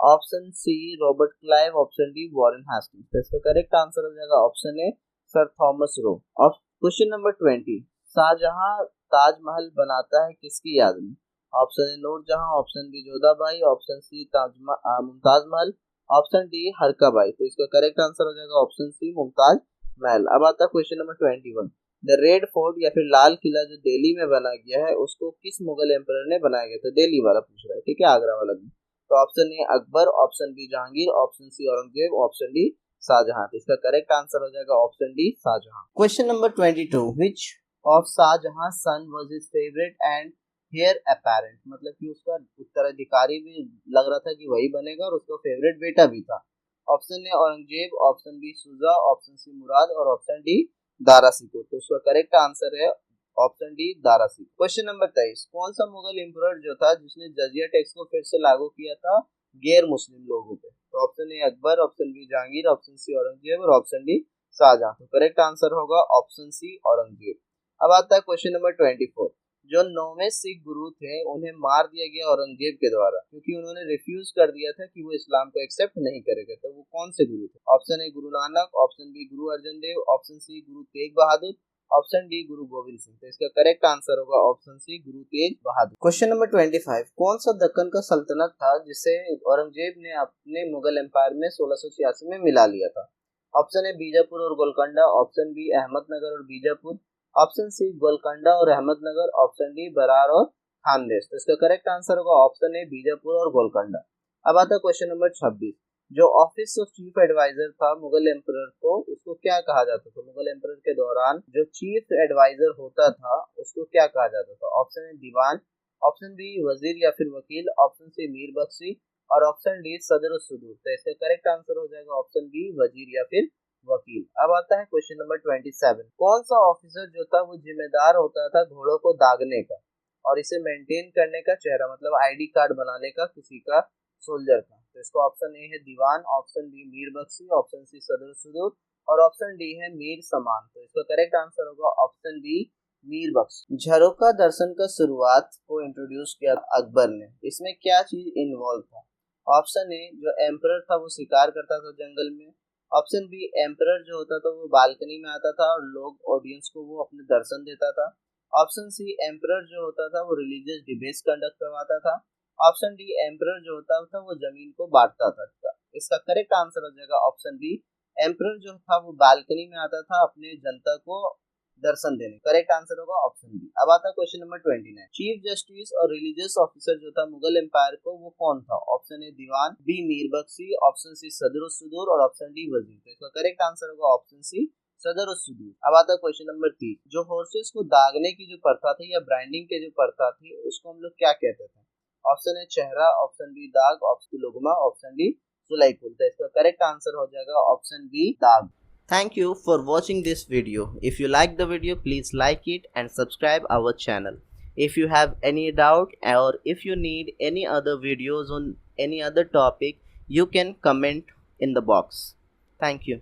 option C Robert Clive, option D Warren Hastings. तो इसका करेक्ट आंसर हो जाएगा option A sir Thomas Roe. Question number 20, Shahjahan Taj Mahal बनाता है किसकी याद में? Option A Nurjahan, option B Jodhabai, option C Mumtaz Mahal, option D Harka Bai. तो इसका करेक्ट आंसर हो जाएगा ऑप्शन सी मुमताज महल। अब आता है question number 21, the red fort या फिर लाल किला जो दिल्ली में बना गया है उसको किस मुगल एम्परर ने बनाया गया? तो दिल्ली वाला पूछ रहा है, ठीक है, आगरा वाला नहीं। तो option A Akbar, option B Jahangir, option C Aurangzeb, option D Shahjahan. तो इसका करेक्ट आंसर हो जाएगा option D Shahjahan. Question number 22, which of Shahjahan son was his favourite and heir apparent? मतलब कि उसका उत्तराधिकारी भी लग रहा था कि वही बनेगा और उसका फेवरेट बेटा भी था। Option A Aurangzeb, option B Shuja, option C Murad और ऑप्शन डी दारा सिकोर। तो उसका करेक्ट आंसर है option D Dara Shikoh. Question number 23, कौन सा मुगल एम्परर जो था जिसने जजिया टैक्स को फिर से लागू किया था गैर मुस्लिम लोगों पे? तो option A Akbar, option B Jahangir, option C Aurangzeb और ऑप्शन डी शाहजहां। तो करेक्ट आंसर होगा ऑप्शन सी औरंगजेब। अब आता है क्वेश्चन नंबर 24, जो 9वें सिख गुरु थे उन्हें मार दिया गया औरंगजेब के द्वारा क्योंकि उन्होंने रिफ्यूज कर दिया था कि वो इस्लाम को एक्सेप्ट नहीं करेगा। तो वो कौन से गुरु थे? ऑप्शन ए Guru Nanak, option B Guru Arjan Dev, option C Guru Tegh Bahadur, option D गुरु गोविंद सिंह। तो इसका करेक्ट आंसर होगा ऑप्शन सी गुरु तेग बहादुर। क्वेश्चन नंबर 25, कौन सा दक्कन का सल्तनत था जिसे औरंगजेब ने अपने मुगल एम्पायर में 1686 में मिला लिया था? ऑप्शन ए बीजापुर और गोलकोंडा, ऑप्शन बी अहमदनगर और बीजापुर, ऑप्शन सी गोलकोंडा और अहमदनगर, ऑप्शन डी बरार और खानदेश। तो इसका करेक्ट आंसर होगा ऑप्शन ए बीजापुर और गोलकोंडा। अब आता है क्वेश्चन नंबर 26, जो ऑफिस ऑफ चीफ एडवाइजर था मुगल एम्परर को उसको क्या कहा जाता था? मुगल एम्परर के दौरान जो चीफ एडवाइजर होता था उसको क्या कहा जाता था? Option A diwan, option B wazir या फिर वकील, ऑप्शन सी मीर बख्शी और ऑप्शन डी सदर सुदूर। तो इसका करेक्ट आंसर हो जाएगा ऑप्शन बी वजीर या फिर वकील। अब आता है क्वेश्चन नंबर 27, कौन सा ऑफिसर जो था वो जिम्मेदार होता था घोड़ों को दागने का और इसे मेंटेन करने का, चेहरा मतलब आईडी कार्ड बनाने का किसी का सोल्जर था? तो इसका ऑप्शन ए है Diwan, option B Mir Bakhshi, option C सदर सुदूर और ऑप्शन डी है मीर समान। तो इसका करेक्ट आंसर होगा ऑप्शन डी मीर बख्शी। झरोका दर्शन का शुरुआत को इंट्रोड्यूस किया अकबर ने, इसमें क्या चीज इन्वॉल्व था? ऑप्शन ए जो एम्परर था वो शिकार करता था जंगल में, ऑप्शन बी एम्परर जो होता था वो बालकनी में आता था और लोग ऑडियंस को वो अपने दर्शन देता था, ऑप्शन सी एम्परर जो होता था वो रिलीजियस डिबेट्स कंडक्ट करवाता था, ऑप्शन डी एम्परर जो होता था वो जमीन को बांटता था। इसका करेक्ट आंसर हो जाएगा ऑप्शन बी, एम्परर जो था वो बालकनी में आता था अपने जनता को दर्शन देने। करेक्ट आंसर होगा ऑप्शन बी। अब आता है क्वेश्चन नंबर 29, चीफ जस्टिस और रिलीजियस ऑफिसर जो था मुगल एम्पायर को वो कौन था? Option A diwan, B Mir Bakhshi, option C सदर सुदूर और ऑप्शन डी वजीर। तो इसका करेक्ट आंसर होगा ऑप्शन सी सदर सुदूर। अब आता है क्वेश्चन नंबर 30, जो हॉर्सेस को दागने की जो प्रथा थी या ब्रांडिंग के जो प्रथा थी उसको हम लोग क्या कहते थे? ऑप्शन ए चेहरा, option B Dagh, option लुगमा, option D सुलाईपुल। तो इसका करेक्ट आंसर हो जाएगा ऑप्शन बी दाग। Thank you for watching this video. If you like the video, please like it and subscribe our channel. If you have any doubt or if you need any other videos on any other topic, you can comment in the box. Thank you.